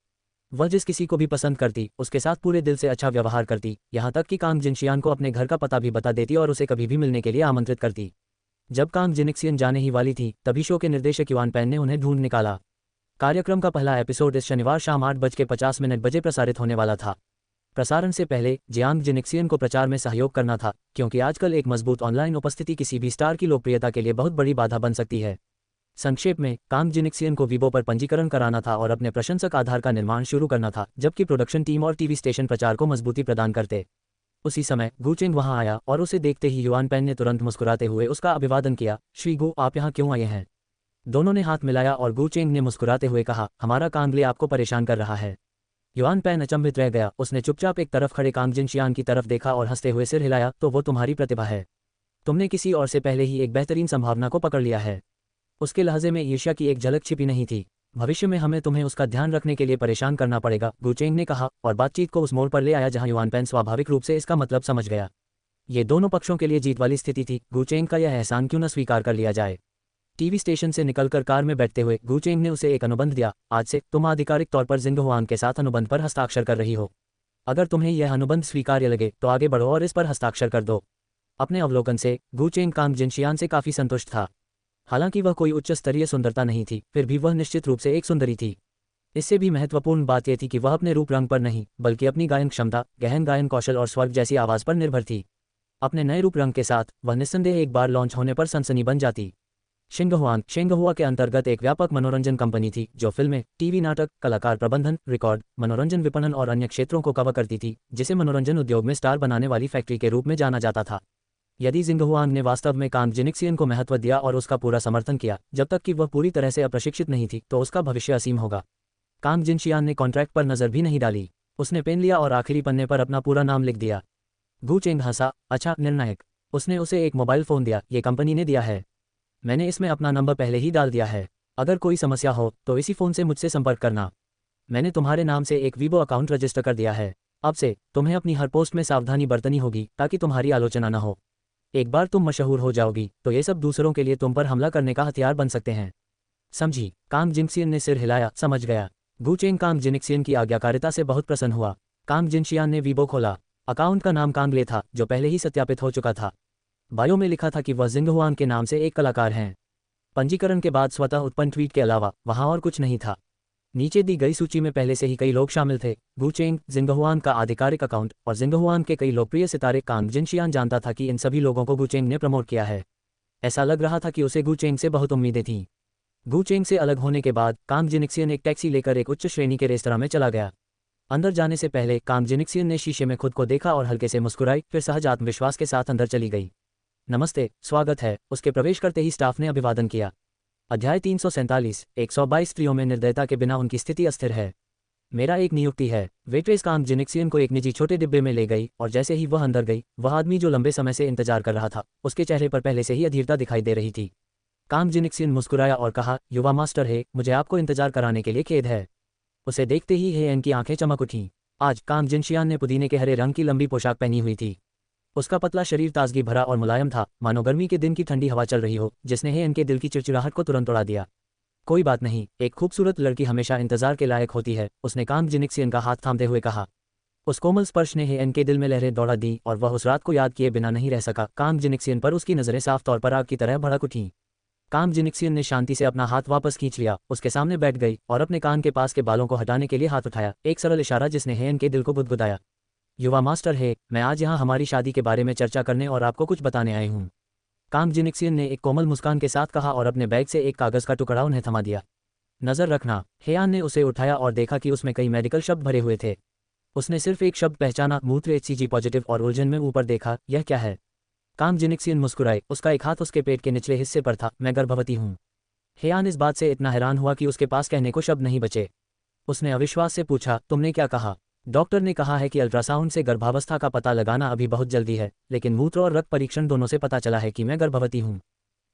वह जिस किसी को भी पसंद करती उसके साथ पूरे दिल से अच्छा व्यवहार करती, यहाँ तक कि काम जिनशियान को अपने घर का पता भी बता देती और उसे कभी भी मिलने के लिए आमंत्रित करती। जब काम जिनिक्सियन जाने ही वाली थी तभी शो के निर्देशक युआन पेन ने उन्हें ढूंढ निकाला। कार्यक्रम का पहला एपिसोड इस शनिवार शाम 8:50 बजे प्रसारित होने वाला था। प्रसारण से पहले जियांग जिनिक्सियन को प्रचार में सहयोग करना था, क्योंकि आजकल एक मजबूत ऑनलाइन उपस्थिति किसी भी स्टार की लोकप्रियता के लिए बहुत बड़ी बाधा बन सकती है। संक्षेप में, काम जिनिक्सियन को वीबो पर पंजीकरण कराना था और अपने प्रशंसक आधार का निर्माण शुरू करना था, जबकि प्रोडक्शन टीम और टीवी स्टेशन प्रचार को मजबूती प्रदान करते। उसी समय गू चेंग वहां आया और उसे देखते ही युआन पेन ने तुरंत मुस्कुराते हुए उसका अभिवादन किया। श्री गू, आप यहाँ क्यों आए हैं? दोनों ने हाथ मिलाया और गू चेंग ने मुस्कुराते हुए कहा, हमारा कांगले आपको परेशान कर रहा है। युआन पेन अचंभित रह गया। उसने चुपचाप एक तरफ खड़े काम जिनशियान की तरफ देखा और हंसते हुए सिर हिलाया, तो वो तुम्हारी प्रतिभा है। तुमने किसी और से पहले ही एक बेहतरीन संभावना को पकड़ लिया है। उसके लहजे में ईर्ष्या की एक झलक छिपी नहीं थी। भविष्य में हमें तुम्हें उसका ध्यान रखने के लिए परेशान करना पड़ेगा, गू चेंग ने कहा और बातचीत को उस मोड़ पर ले आया जहां युआन पेन स्वाभाविक रूप से इसका मतलब समझ गया। ये दोनों पक्षों के लिए जीत वाली स्थिति थी। गू चेंग का यह एहसान क्यों न स्वीकार कर लिया जाए। टीवी स्टेशन से निकलकर कार में बैठते हुए गू चेंग ने उसे एक अनुबंध दिया। आज से तुम आधिकारिक तौर पर जिंग हुआन के साथ अनुबंध पर हस्ताक्षर कर रही हो। अगर तुम्हें यह अनुबंध स्वीकार्य लगे तो आगे बढ़ो और इस पर हस्ताक्षर कर दो। अपने अवलोकन से गू चेंग काम जिनशियान से काफी संतुष्ट था। हालांकि वह कोई उच्च स्तरीय सुंदरता नहीं थी, फिर भी वह निश्चित रूप से एक सुंदरी थी। इससे भी महत्वपूर्ण बात यह थी कि वह अपने रूप रंग पर नहीं, बल्कि अपनी गायन क्षमता, गहन गायन कौशल और स्वर्ग जैसी आवाज पर निर्भर थी। अपने नए रूप रंग के साथ वह निस्संदेह एक बार लॉन्च होने पर सनसनी बन जाती। शिंगहुआ के अंतर्गत एक व्यापक मनोरंजन कंपनी थी जो फिल्में, टीवी नाटक, कलाकार प्रबंधन, रिकॉर्ड, मनोरंजन विपणन और अन्य क्षेत्रों को कवर करती थी, जिसे मनोरंजन उद्योग में स्टार बनाने वाली फैक्ट्री के रूप में जाना जाता था। यदि जिंगहुआन ने वास्तव में काम जिनिक्सियन को महत्व दिया और उसका पूरा समर्थन किया, जब तक कि वह पूरी तरह से अप्रशिक्षित नहीं थी, तो उसका भविष्य असीम होगा। काम जिनशियान ने कॉन्ट्रैक्ट पर नजर भी नहीं डाली। उसने पेन लिया और आखिरी पन्ने पर अपना पूरा नाम लिख दिया। गू चेंग हंसा, अच्छा निर्णायक। उसने उसे एक मोबाइल फोन दिया। ये कंपनी ने दिया है, मैंने इसमें अपना नंबर पहले ही डाल दिया है। अगर कोई समस्या हो तो इसी फोन से मुझसे संपर्क करना। मैंने तुम्हारे नाम से एक वीबो अकाउंट रजिस्टर कर दिया है। अब से तुम्हें अपनी हर पोस्ट में सावधानी बरतनी होगी ताकि तुम्हारी आलोचना न हो। एक बार तुम मशहूर हो जाओगी तो ये सब दूसरों के लिए तुम पर हमला करने का हथियार बन सकते हैं। समझी? काम जिनशियान ने सिर हिलाया, समझ गया। गू चेंग काम जिनिक्सियन की आज्ञाकारिता से बहुत प्रसन्न हुआ। काम जिनशियान ने वीबो खोला। अकाउंट का नाम कांगले था, जो पहले ही सत्यापित हो चुका था। बायो में लिखा था कि वह जिंगहुआन के नाम से एक कलाकार हैं। पंजीकरण के बाद स्वतः उत्पन्न ट्वीट के अलावा वहां और कुछ नहीं था। नीचे दी गई सूची में पहले से ही कई लोग शामिल थे। गू चेंग, जिंगहुआन का आधिकारिक अकाउंट और जिंगहुआन के कई लोकप्रिय सितारे। काम जिनशियान जानता था कि इन सभी लोगों को गू चेंग ने प्रमोट किया है। ऐसा लग रहा था कि उसे गू चेंग से बहुत उम्मीदें थीं। गू चेंग से अलग होने के बाद काम जिनिक्सियन एक टैक्सी लेकर एक उच्च श्रेणी के रेस्तरां में चला गया। अंदर जाने से पहले काम जिनिक्सियन ने शीशे में खुद को देखा और हल्के से मुस्कुराई, फिर सहज आत्मविश्वास के साथ अंदर चली गई। नमस्ते, स्वागत है। उसके प्रवेश करते ही स्टाफ ने अभिवादन किया। अध्याय 347, 122 स्त्रियों में निर्दयता के बिना उनकी स्थिति अस्थिर है। मेरा एक नियुक्ति है। वेट्रेस कांग जिनिक्सियन को एक निजी छोटे डिब्बे में ले गई और जैसे ही वह अंदर गई, वह आदमी जो लंबे समय से इंतजार कर रहा था, उसके चेहरे पर पहले से ही अधीरता दिखाई दे रही थी। कांग जिनिक्सियन मुस्कुराया और कहा, युवा मास्टर है, मुझे आपको इंतजार कराने के लिए खेद है। उसे देखते ही हेयन की आंखें चमक उठीं। आज कांग जिनशियान ने पुदीने के हरे रंग की लंबी पोशाक पहनी हुई थी। उसका पतला शरीर ताजगी भरा और मुलायम था, मानो गर्मी के दिन की ठंडी हवा चल रही हो, जिसने हेयन के दिल की चिड़चिड़ाहट को तुरंत उड़ा दिया। कोई बात नहीं, एक खूबसूरत लड़की हमेशा इंतजार के लायक होती है, उसने कांग जिनिक्सियन का हाथ थामते हुए कहा। उस कोमल स्पर्श ने हेयन के दिल में लहरें दौड़ा दी और वह उस रात को याद किए बिना नहीं रह सका। कांग जिनिक्सियन पर उसकी नजरें साफ तौर पर आग की तरह भड़क उठीं। कांग जिनिक्सियन ने शांति से अपना हाथ वापस खींच लिया, उसके सामने बैठ गई और अपने कान के पास के बालों को हटाने के लिए हाथ उठाया, एक सरल इशारा जिसने हेयन के दिल को बुदबुदाया। युवा मास्टर है, मैं आज यहाँ हमारी शादी के बारे में चर्चा करने और आपको कुछ बताने आई हूँ। कांग जिनिक्सियन ने एक कोमल मुस्कान के साथ कहा और अपने बैग से एक कागज का टुकड़ा उन्हें थमा दिया। नजर रखना। हेयान ने उसे उठाया और देखा कि उसमें कई मेडिकल शब्द भरे हुए थे। उसने सिर्फ एक शब्द पहचाना, मूत्र HCG पॉजिटिव, और उलझन में ऊपर देखा, यह क्या है? कांग जिनिक्सियन मुस्कुराए, उसका एक हाथ उसके पेट के निचले हिस्से पर था। मैं गर्भवती हूँ। हेयान इस बात से इतना हैरान हुआ कि उसके पास कहने को शब्द नहीं बचे। उसने अविश्वास से पूछा, तुमने क्या कहा? डॉक्टर ने कहा है कि अल्ट्रासाउंड से गर्भावस्था का पता लगाना अभी बहुत जल्दी है, लेकिन मूत्र और रक्त परीक्षण दोनों से पता चला है कि मैं गर्भवती हूँ।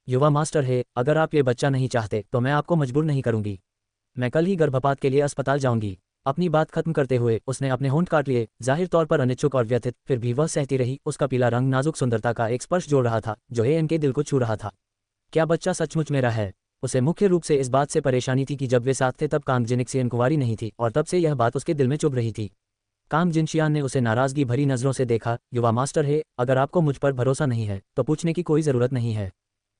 युवा मास्टर है, अगर आप ये बच्चा नहीं चाहते तो मैं आपको मजबूर नहीं करूंगी। मैं कल ही गर्भपात के लिए अस्पताल जाऊंगी। अपनी बात खत्म करते हुए उसने अपने होंठ काट लिए, जाहिर तौर पर अनिच्छुक और व्यथित, फिर भी वह सहती रही। उसका पीला रंग नाजुक सुंदरता का एक स्पर्श जोड़ रहा था, जो हेयन के दिल को छू रहा था। क्या बच्चा सचमुच मेरा है? उसे मुख्य रूप से इस बात से परेशानी थी कि जब वे साथ थे तब कांग जिनिक्सियन कुंवारी नहीं थी, और तब से यह बात उसके दिल में चुभ रही थी। कांग जिनशियान ने उसे नाराजगी भरी नजरों से देखा। युवा मास्टर है, अगर आपको मुझ पर भरोसा नहीं है तो पूछने की कोई जरूरत नहीं है।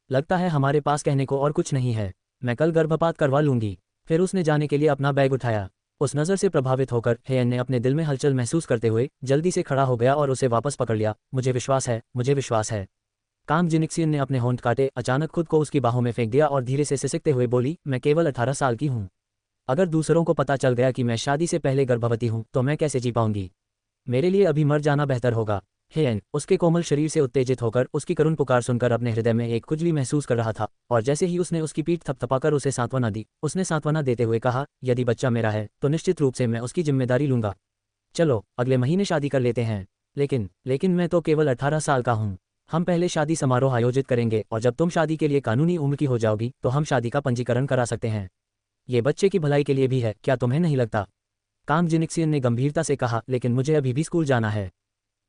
लगता है हमारे पास कहने को और कुछ नहीं है। मैं कल गर्भपात करवा लूंगी। फिर उसने जाने के लिए अपना बैग उठाया। उस नज़र से प्रभावित होकर हेयन ने अपने दिल में हलचल महसूस करते हुए जल्दी से खड़ा हो गया और उसे वापस पकड़ लिया। मुझे विश्वास है, मुझे विश्वास है। कांग जिनिक्सियन ने अपने होंठ काटे, अचानक खुद को उसकी बाहों में फेंक दिया और धीरे से सिसकते हुए बोली, मैं केवल 18 साल की हूँ। अगर दूसरों को पता चल गया कि मैं शादी से पहले गर्भवती हूँ तो मैं कैसे जी पाऊंगी? मेरे लिए अभी मर जाना बेहतर होगा। हेयन उसके कोमल शरीर से उत्तेजित होकर उसकी करुण पुकार सुनकर अपने हृदय में एक खुजली महसूस कर रहा था, और जैसे ही उसने उसकी पीठ थपथपाकर उसे सांत्वना दी, उसने सांत्वना देते हुए कहा, यदि बच्चा मेरा है तो निश्चित रूप से मैं उसकी जिम्मेदारी लूंगा। चलो अगले महीने शादी कर लेते हैं। लेकिन मैं तो केवल 18 साल का हूँ। हम पहले शादी समारोह आयोजित करेंगे और जब तुम शादी के लिए कानूनी उम्र की हो जाओगी तो हम शादी का पंजीकरण करा सकते हैं। ये बच्चे की भलाई के लिए भी है, क्या तुम्हें नहीं लगता? कांग जिनिक्सियन ने गंभीरता से कहा, लेकिन मुझे अभी भी स्कूल जाना है।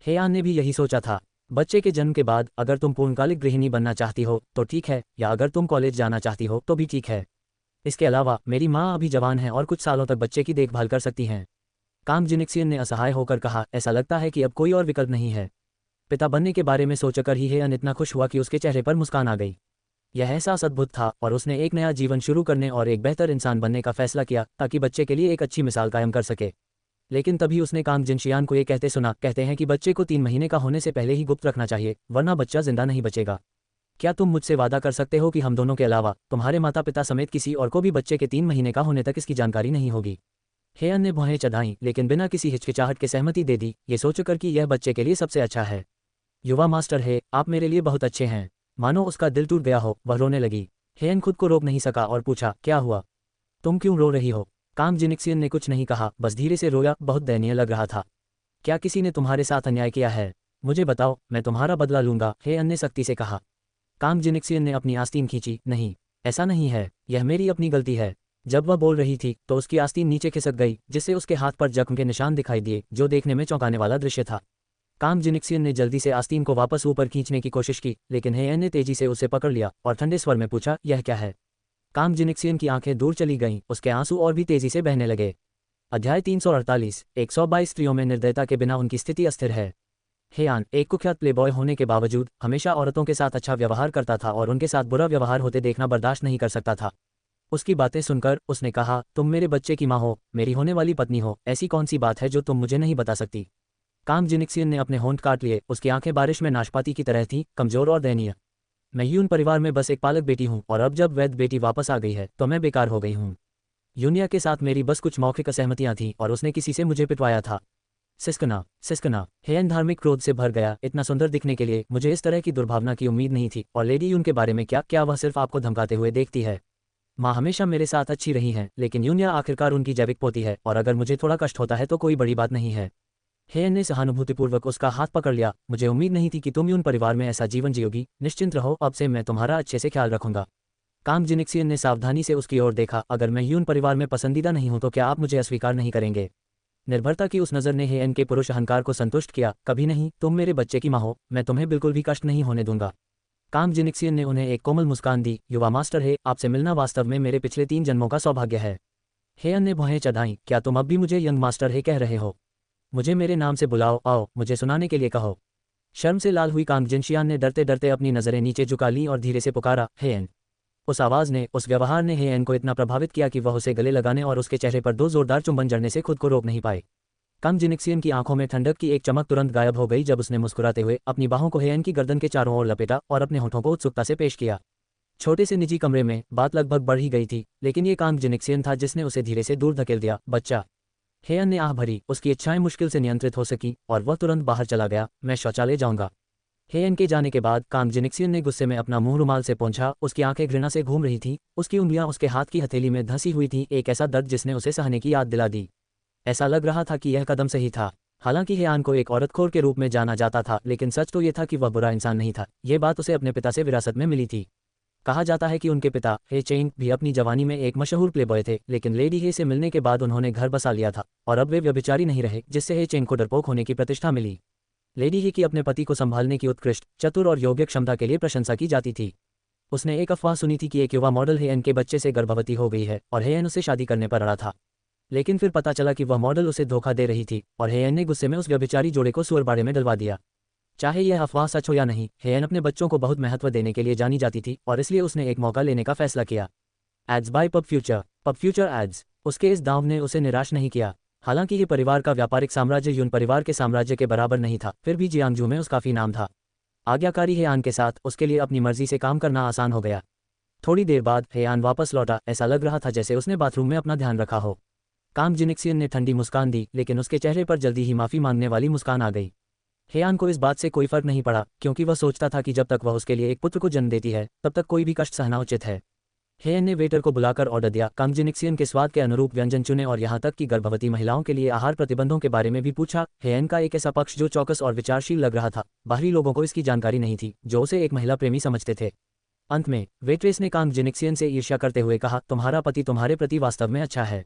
हेयान ने भी यही सोचा था। बच्चे के जन्म के बाद अगर तुम पूर्णकालिक गृहिणी बनना चाहती हो तो ठीक है, या अगर तुम कॉलेज जाना चाहती हो तो भी ठीक है। इसके अलावा मेरी माँ अभी जवान है और कुछ सालों तक बच्चे की देखभाल कर सकती हैं। कांग जिनिक्सियन ने असहाय होकर कहा, ऐसा लगता है कि अब कोई और विकल्प नहीं है। पिता बनने के बारे में सोचकर ही हेयन इतना खुश हुआ कि उसके चेहरे पर मुस्कान आ गई। यह एहसास अद्भुत था और उसने एक नया जीवन शुरू करने और एक बेहतर इंसान बनने का फैसला किया ताकि बच्चे के लिए एक अच्छी मिसाल कायम कर सके। लेकिन तभी उसने कांग जिनशियान को ये कहते सुना, कहते हैं कि बच्चे को 3 महीने का होने से पहले ही गुप्त रखना चाहिए, वरना बच्चा जिंदा नहीं बचेगा। क्या तुम मुझसे वादा कर सकते हो कि हम दोनों के अलावा तुम्हारे माता पिता समेत किसी और को भी बच्चे के 3 महीने का होने तक इसकी जानकारी नहीं होगी? हेयन ने भौहें चढ़ाईं, लेकिन बिना किसी हिचकिचाहट के सहमति दे दी, ये सोचकर कि यह बच्चे के लिए सबसे अच्छा है। युवा मास्टर है, आप मेरे लिए बहुत अच्छे हैं। मानो उसका दिल टूट गया हो, वह रोने लगी। हेयन खुद को रोक नहीं सका और पूछा, क्या हुआ? तुम क्यों रो रही हो? कांग जिनिक्सियन ने कुछ नहीं कहा, बस धीरे से रोया, बहुत दयनीय लग रहा था। क्या किसी ने तुम्हारे साथ अन्याय किया है? मुझे बताओ, मैं तुम्हारा बदला लूंगा, हेयन ने सख्ती से कहा। कांग जिनिक्सियन ने अपनी आस्तीन खींची, नहीं, ऐसा नहीं है, यह मेरी अपनी गलती है। जब वह बोल रही थी तो उसकी आस्तीन नीचे खिसक गई, जिससे उसके हाथ पर जख्म के निशान दिखाई दिए, जो देखने में चौंकाने वाला दृश्य था। कांग जिनिक्सियन ने जल्दी से आस्तीन को वापस ऊपर खींचने की कोशिश की, लेकिन हेयन ने तेजी से उसे पकड़ लिया और ठंडे स्वर में पूछा, यह क्या है? कांग जिनिक्सियन की आंखें दूर चली गईं, उसके आंसू और भी तेजी से बहने लगे। अध्याय 348, 122 स्त्रियों में निर्दयता के बिना उनकी स्थिति अस्थिर है। हेयान एक कुख्यात प्लेबॉय होने के बावजूद हमेशा औरतों के साथ अच्छा व्यवहार करता था और उनके साथ बुरा व्यवहार होते देखना बर्दाश्त नहीं कर सकता था। उसकी बातें सुनकर उसने कहा, तुम मेरे बच्चे की माँ हो, मेरी होने वाली पत्नी हो, ऐसी कौन सी बात है जो तुम मुझे नहीं बता सकती? कांग जिनिक्सियन ने अपने होंठ काट लिए, उसकी आंखें बारिश में नाशपाती की तरह थीं, कमजोर और दयनीय। मैं यून परिवार में बस एक पालक बेटी हूँ और अब जब वैध बेटी वापस आ गई है तो मैं बेकार हो गई हूँ। यूनिया के साथ मेरी बस कुछ मौखिक असहमतियां थीं और उसने किसी से मुझे पिटवाया था। सिस्कना सिस्कना। हेयन धार्मिक क्रोध से भर गया। इतना सुंदर दिखने के लिए मुझे इस तरह की दुर्भावना की उम्मीद नहीं थी। और लेडी यून के बारे में क्या वह सिर्फ आपको धमकाते हुए देखती है? माँ हमेशा मेरे साथ अच्छी रही हैं, लेकिन यूनिया आखिरकार उनकी जैविक पोती है, और अगर मुझे थोड़ा कष्ट होता है तो कोई बड़ी बात नहीं है। हेयन ने सहानुभूतिपूर्वक उसका हाथ पकड़ लिया। मुझे उम्मीद नहीं थी कि तुम यून परिवार में ऐसा जीवन जियोगी। निश्चिंत रहो, अब से मैं तुम्हारा अच्छे से ख्याल रखूंगा। कांग जिनिक्सियन ने सावधानी से उसकी ओर देखा। अगर मैं यून परिवार में पसंदीदा नहीं हूं तो क्या आप मुझे अस्वीकार नहीं करेंगे? निर्भरता की उस नज़र ने हेयन के पुरुष अहंकार को संतुष्ट किया। कभी नहीं, तुम मेरे बच्चे की माँ हो, मैं तुम्हें बिल्कुल भी कष्ट नहीं होने दूंगा। कांग जिनिक्सियन ने उन्हें एक कोमल मुस्कान दी। युवा मास्टर है, आपसे मिलना वास्तव में मेरे पिछले 3 जन्मों का सौभाग्य है। हेयन ने भौहें चढ़ाईं। क्या तुम अब भी मुझे यंग मास्टर है कह रहे हो? मुझे मेरे नाम से बुलाओ, आओ, मुझे सुनाने के लिए कहो। शर्म से लाल हुई कांग जिनशियान ने डरते डरते अपनी नज़रें नीचे झुका लीं और धीरे से पुकारा, हेयन। उस आवाज़ ने, उस व्यवहार ने हेयन को इतना प्रभावित किया कि वह उसे गले लगाने और उसके चेहरे पर 2 जोरदार चुंबन जड़ने से खुद को रोक नहीं पाए। कांग जिनिक्सियन की आंखों में ठंडक की एक चमक तुरंत गायब हो गई जब उसने मुस्कुराते हुए अपनी बाहों को हेयन की गर्दन के चारों ओर लपेटा और अपने होठों को उत्सुकता से पेश किया। छोटे से निजी कमरे में बात लगभग बढ़ ही गई थी, लेकिन ये कांग जिनिक्सियन था जिसने उसे धीरे से दूर धकेल दिया। बच्चा। हेयन ने आह भरी। उसकी इच्छाएं मुश्किल से नियंत्रित हो सकी और वह तुरंत बाहर चला गया। मैं शौचालय जाऊंगा। हेयन के जाने के बाद कांग जिनिक्सियन ने गुस्से में अपना मुंह रुमाल से पोंछा। उसकी आंखें घृणा से घूम रही थीं, उसकी उंगलियां उसके हाथ की हथेली में धंसी हुई थीं, एक ऐसा दर्द जिसने उसे सहने की याद दिला दी। ऐसा लग रहा था कि यह कदम सही था। हालांकि हेयान को एक औरतखोर के रूप में जाना जाता था, लेकिन सच तो ये था कि वह बुरा इंसान नहीं था। ये बात उसे अपने पिता से विरासत में मिली थी। कहा जाता है कि उनके पिता हे चेंग भी अपनी जवानी में एक मशहूर प्लेबॉय थे, लेकिन लेडी हे से मिलने के बाद उन्होंने घर बसा लिया था और अब वे व्यभिचारी नहीं रहे, जिससे हे चेंग को डरपोक होने की प्रतिष्ठा मिली। लेडी ही की अपने पति को संभालने की उत्कृष्ट, चतुर और योग्य क्षमता के लिए प्रशंसा की जाती थी। उसने एक अफवाह सुनी थी कि एक युवा मॉडल हेयन के बच्चे से गर्भवती हो गई है और हेयन उसे शादी करने पर अड़ा था। लेकिन फिर पता चला कि वह मॉडल उसे धोखा दे रही थी और हेयन ने गुस्से में उस व्यभिचारी जोड़े को सुअरबाड़े में डलवा दिया। चाहे यह अफवाह सच हो या नहीं, हेयन अपने बच्चों को बहुत महत्व देने के लिए जानी जाती थी और इसलिए उसने एक मौका लेने का फैसला किया। Ads by pub future ads. उसके इस दांव ने उसे निराश नहीं किया। हालांकि ये परिवार का व्यापारिक साम्राज्य यून परिवार के साम्राज्य के बराबर नहीं था, फिर भी जियांगजू में उस काफ़ी नाम था। आज्ञाकारी हेयान के साथ उसके लिए अपनी मर्जी से काम करना आसान हो गया। थोड़ी देर बाद हेयान वापस लौटा। ऐसा लग रहा था जैसे उसने बाथरूम में अपना ध्यान रखा हो। कांग जिनिक्सियन ने ठंडी मुस्कान दी, लेकिन उसके चेहरे पर जल्दी ही माफ़ी मांगने वाली मुस्कान आ गई। हेयान को इस बात से कोई फर्क नहीं पड़ा, क्योंकि वह सोचता था कि जब तक वह उसके लिए एक पुत्र को जन्म देती है तब तक कोई भी कष्ट सहना उचित है। हेयन ने वेटर को बुलाकर ऑर्डर दिया। कांग जिनिक्सियन के स्वाद के अनुरूप व्यंजन चुने और यहाँ तक कि गर्भवती महिलाओं के लिए आहार प्रतिबंधों के बारे में भी पूछा। हेयन का एक ऐसा पक्ष जो चौकस और विचारशील लग रहा था। बाहरी लोगों को इसकी जानकारी नहीं थी, जो उसे एक महिला प्रेमी समझते थे। अंत में वेट्रेस ने कांग जिनिक्सियन से ईर्ष्या करते हुए कहा, तुम्हारा पति तुम्हारे प्रति वास्तव में अच्छा है।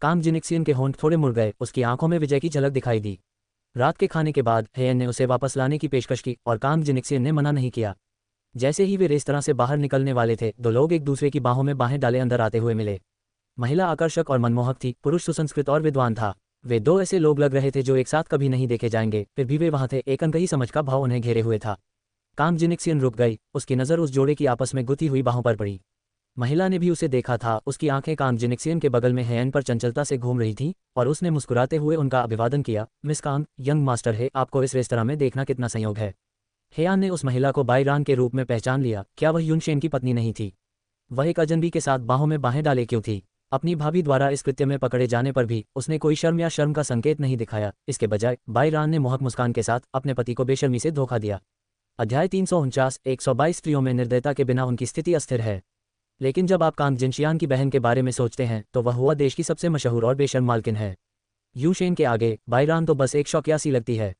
कांग जिनिक्सियन के होंठ थोड़े मुड़ गए। उसकी आंखों में विजय की झलक दिखाई दी। रात के खाने के बाद हेयन ने उसे वापस लाने की पेशकश की और कांग जिनिक्सियन ने मना नहीं किया। जैसे ही वे रेस्तरां से बाहर निकलने वाले थे, 2 लोग एक दूसरे की बाहों में बाहें डाले अंदर आते हुए मिले। महिला आकर्षक और मनमोहक थी, पुरुष सुसंस्कृत और विद्वान था। वे 2 ऐसे लोग लग रहे थे जो एक साथ कभी नहीं देखे जाएंगे, फिर भी वे वहां थे। एक अनकही समझ का भाव उन्हें घेरे हुए था। कांग जिनिक्सियन रुक गई। उसकी नज़र उस जोड़े की आपस में गुथी हुई बाहों पर पड़ी। महिला ने भी उसे देखा था। उसकी आंखें कांग जिनिक्सियन के बगल में हेयन पर चंचलता से घूम रही थीं और उसने मुस्कुराते हुए उनका अभिवादन किया। मिस कांग, यंग मास्टर है, आपको इस रेस्तरां में देखना कितना संयोग है। हेयान ने उस महिला को बाईरान के रूप में पहचान लिया। क्या वह यूनशेन की पत्नी नहीं थी? वह एक अजनबी के साथ बाहों में बाहें डाले क्यों थी? अपनी भाभी द्वारा इस कृत्य में पकड़े जाने पर भी उसने कोई शर्म या शर्म का संकेत नहीं दिखाया। इसके बजाय बाईरान ने मोहक मुस्कान के साथ अपने पति को बेशर्मी से धोखा दिया। अध्याय 349। 122 स्त्रियों में निर्दयता के बिना उनकी स्थिति अस्थिर है। लेकिन जब आप कांग जिनशियान की बहन के बारे में सोचते हैं तो वह हुआ देश की सबसे मशहूर और बेशर्म मालकिन है। यूशेन के आगे बाईरान तो बस एक शौकिया सी लगती है।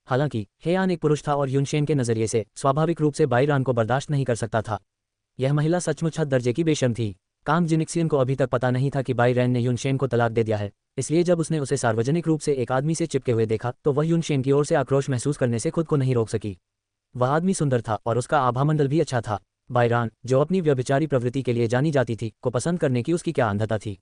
हालांकि हेयान एक पुरुष था और यूनशेन के नज़रिए से स्वाभाविक रूप से बाईरान को बर्दाश्त नहीं कर सकता था। यह महिला सचमुच हद दर्जे की बेशर्म थी। कांग जिनिक्सियन को अभी तक पता नहीं था कि बाईरैन ने यूनशेन को तलाक दे दिया है, इसलिए जब उसने उसे सार्वजनिक रूप से एक आदमी से चिपके हुए देखा तो वह यूनशेन की ओर से आक्रोश महसूस करने से खुद को नहीं रोक सकी। वह आदमी सुंदर था और उसका आभामंडल भी अच्छा था। बाईरान, जो अपनी व्यभिचारी प्रवृत्ति के लिए जानी जाती थी, को पसंद करने की उसकी क्या अंधता थी?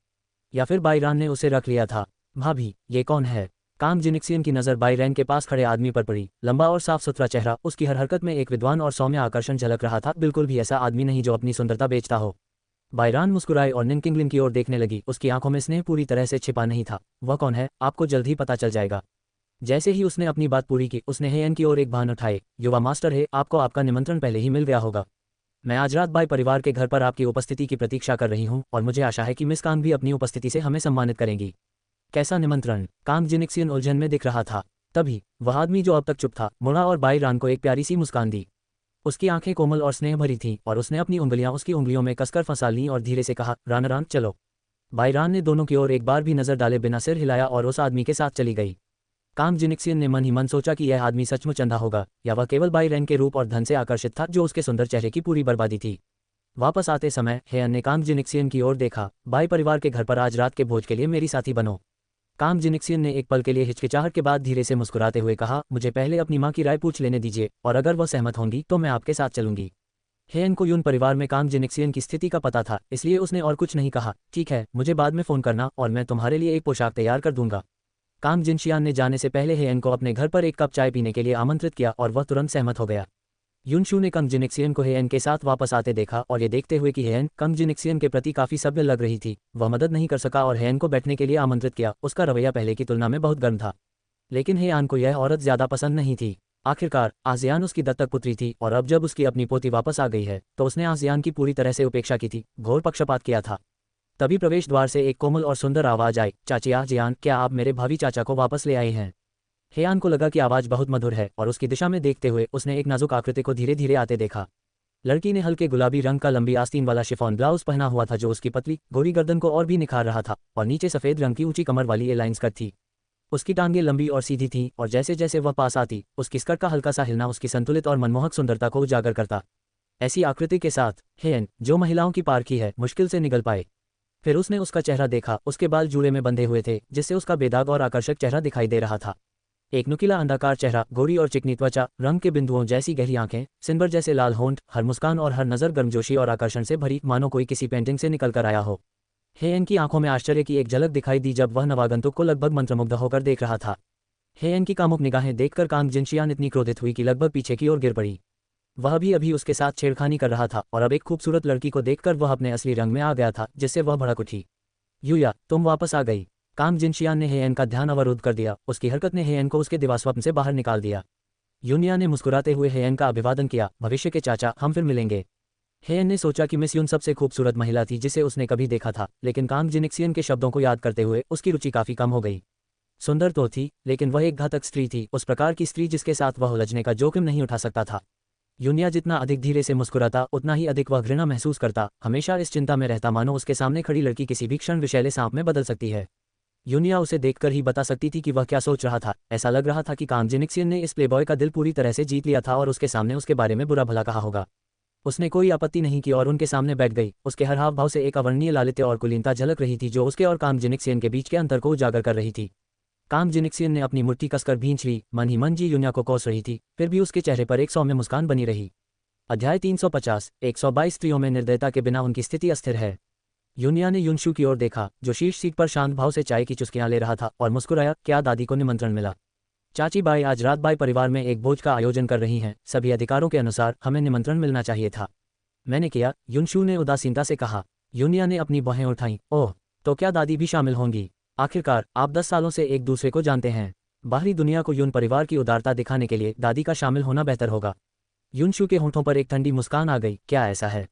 या फिर बाईरान ने उसे रख लिया था? भाभी, ये कौन है? कांग जिनिक्सियन की नज़र बाईरैन के पास खड़े आदमी पर पड़ी। लंबा और साफ सुथरा चेहरा, उसकी हर हरकत में एक विद्वान और सौम्य आकर्षण झलक रहा था। बिल्कुल भी ऐसा आदमी नहीं जो अपनी सुंदरता बेचता हो। बाईरान मुस्कुराए और निनकिंगलिन की ओर देखने लगी। उसकी आंखों में स्नेह पूरी तरह से छिपा नहीं था। वह कौन है, आपको जल्द ही पता चल जाएगा। जैसे ही उसने अपनी बात पूरी की, उसने हेयन की ओर एक बाण उठाए। युवा मास्टर है, आपको आपका निमंत्रण पहले ही मिल गया होगा। मैं आज रात बाई परिवार के घर पर आपकी उपस्थिति की प्रतीक्षा कर रही हूँ और मुझे आशा है कि मिस कांग भी अपनी उपस्थिति से हमें सम्मानित करेंगी। कैसा निमंत्रण? कांग जिनिक्सियन उलझन में दिख रहा था। तभी वह आदमी जो अब तक चुप था मुड़ा और बाई रान को एक प्यारी सी मुस्कान दी। उसकी आंखें कोमल और स्नेह भरी थीं और उसने अपनी उंगलियां उसकी उंगलियों में कसकर फंसा लीं और धीरे से कहा, रान चलो। बाईरान ने दोनों की ओर एक बार भी नजर डाले बिना सिर हिलाया और उस आदमी के साथ चली गई। कांग जिनिक्सियन ने मन ही मन सोचा कि यह आदमी सचमुच अंधा होगा या वह केवल बाईरैन के रूप और धन से आकर्षित था जो उसके सुंदर चेहरे की पूरी बर्बादी थी। वापस आते समय हेयन ने कांग जिनिक्सियन की ओर देखा, बाई परिवार के घर पर आज रात के भोज के लिए मेरी साथी बनो। कांग जिनिक्सियन ने एक पल के लिए हिचकिचाहट के बाद धीरे से मुस्कुराते हुए कहा, मुझे पहले अपनी माँ की राय पूछ लेने दीजिए और अगर वह सहमत होंगी तो मैं आपके साथ चलूंगी। हेयन को यून परिवार में कांग जिनिक्सियन की स्थिति का पता था, इसलिए उसने और कुछ नहीं कहा। ठीक है, मुझे बाद में फ़ोन करना और मैं तुम्हारे लिए एक पोशाक तैयार कर दूंगा। कांग जिनशियान ने जाने से पहले हेयन को अपने घर पर एक कप चाय पीने के लिए आमंत्रित किया और वह तुरंत सहमत हो गया। युनशू ने कंग जिनिक्सियन को हेयन के साथ वापस आते देखा और ये देखते हुए कि हेयन कंग जिनिक्सियन के प्रति काफ़ी सभ्य लग रही थी, वह मदद नहीं कर सका और हेयन को बैठने के लिए आमंत्रित किया। उसका रवैया पहले की तुलना में बहुत गर्म था, लेकिन हेयन को यह औरत ज़्यादा पसंद नहीं थी। आखिरकार आसियान उसकी दत्तक पुत्री थी और अब जब उसकी अपनी पोती वापस आ गई है तो उसने आसियान की पूरी तरह से उपेक्षा की थी, घोर पक्षपात किया था। तभी प्रवेश द्वार से एक कोमल और सुंदर आवाज़ आई, चाची आसियान, क्या आप मेरे भावी चाचा को वापस ले आए हैं? हेयान को लगा कि आवाज़ बहुत मधुर है और उसकी दिशा में देखते हुए उसने एक नाजुक आकृति को धीरे धीरे आते देखा। लड़की ने हल्के गुलाबी रंग का लंबी आस्तीन वाला शिफॉन ब्लाउज पहना हुआ था जो उसकी पतली गोरी गर्दन को और भी निखार रहा था और नीचे सफ़ेद रंग की ऊंची कमर वाली ए लाइन स्कर्ट थी। उसकी टांगें लंबी और सीधी थीं और जैसे जैसे वह पास आती उसकी स्कर्ट का हल्का सा हिलना उसकी संतुलित और मनमोहक सुंदरता को उजागर करता। ऐसी आकृति के साथ हेयन, जो महिलाओं की पारखी है, मुश्किल से निगल पाए। फिर उसने उसका चेहरा देखा, उसके बाल जूड़े में बंधे हुए थे जिससे उसका बेदाग और आकर्षक चेहरा दिखाई दे रहा था। एक नुकीला अंडाकार चेहरा, गोरी और चिकनी त्वचा, रंग के बिंदुओं जैसी गहरी आंखें, सिनबर जैसे लाल होंठ, हर मुस्कान और हर नज़र गर्मजोशी और आकर्षण से भरी, मानो कोई किसी पेंटिंग से निकल कर आया हो। हेयन की आंखों में आश्चर्य की एक झलक दिखाई दी जब वह नवागंतुक को लगभग मंत्रमुग्ध होकर देख रहा था। हेयन की कामुक निगाहें देखकर कांग जिनशियान इतनी क्रोधित हुई कि लगभग पीछे की ओर गिर पड़ी। वह भी अभी उसके साथ छेड़खानी कर रहा था और अब एक खूबसूरत लड़की को देखकर वह अपने असली रंग में आ गया था जिससे वह भड़क उठी। यूया, तुम वापस आ गई। कांग जिनशियान ने हेयन का ध्यान अवरुद्ध कर दिया। उसकी हरकत ने हेयन को उसके दिवास्वप्न से बाहर निकाल दिया। यूनिया ने मुस्कुराते हुए हेयन का अभिवादन किया, भविष्य के चाचा, हम फिर मिलेंगे। हेयन ने सोचा कि मिस यून सबसे खूबसूरत महिला थी जिसे उसने कभी देखा था, लेकिन कांग जिनिक्सियन के शब्दों को याद करते हुए उसकी रुचि काफ़ी कम हो गई। सुंदर तो थी, लेकिन वह एक घातक स्त्री थी, उस प्रकार की स्त्री जिसके साथ वह उलझने का जोखिम नहीं उठा सकता था। यूनिया जितना अधिक धीरे से मुस्कुराता उतना ही अधिक वह घृणा महसूस करता, हमेशा इस चिंता में रहता मानो उसके सामने खड़ी लड़की किसी भी क्षण विषैले सांप में बदल सकती है। यूनिया उसे देखकर ही बता सकती थी कि वह क्या सोच रहा था। ऐसा लग रहा था कि कांग जिनिक्सियन ने इस प्लेबॉय का दिल पूरी तरह से जीत लिया था और उसके सामने उसके बारे में बुरा भला कहा होगा। उसने कोई आपत्ति नहीं की और उनके सामने बैठ गई। उसके हर हाव भाव से एक अवर्णनीय लालित्य और कुलीनता झलक रही थी जो उसके और कांग जिनिक्सियन के बीच के अंतर को उजागर कर रही थी। कांग जिनिक्सियन ने अपनी मुट्ठी कसकर भींच ली, मन ही मन जी यूनिया को कोस रही थी, फिर भी उसके चेहरे पर एक सौम्य मुस्कान बनी रही। अध्याय 350, 122 स्त्रियों में निर्दयता के बिना उनकी स्थिति अस्थिर है। यूनिया ने युनशू की ओर देखा जो शीर्ष सीट पर शांत भाव से चाय की चुस्कियां ले रहा था और मुस्कुराया, क्या दादी को निमंत्रण मिला? चाची बाई आज रात बाई परिवार में एक भोज का आयोजन कर रही हैं, सभी अधिकारों के अनुसार हमें निमंत्रण मिलना चाहिए था। मैंने किया, युनशू ने उदासीनता से कहा। यूनिया ने अपनी बाहें उठाईं, ओह, तो क्या दादी भी शामिल होंगी? आखिरकार आप 10 सालों से एक दूसरे को जानते हैं। बाहरी दुनिया को यून परिवार की उदारता दिखाने के लिए दादी का शामिल होना बेहतर होगा। युनशू के होंठों पर एक ठंडी मुस्कान आ गई, क्या ऐसा है?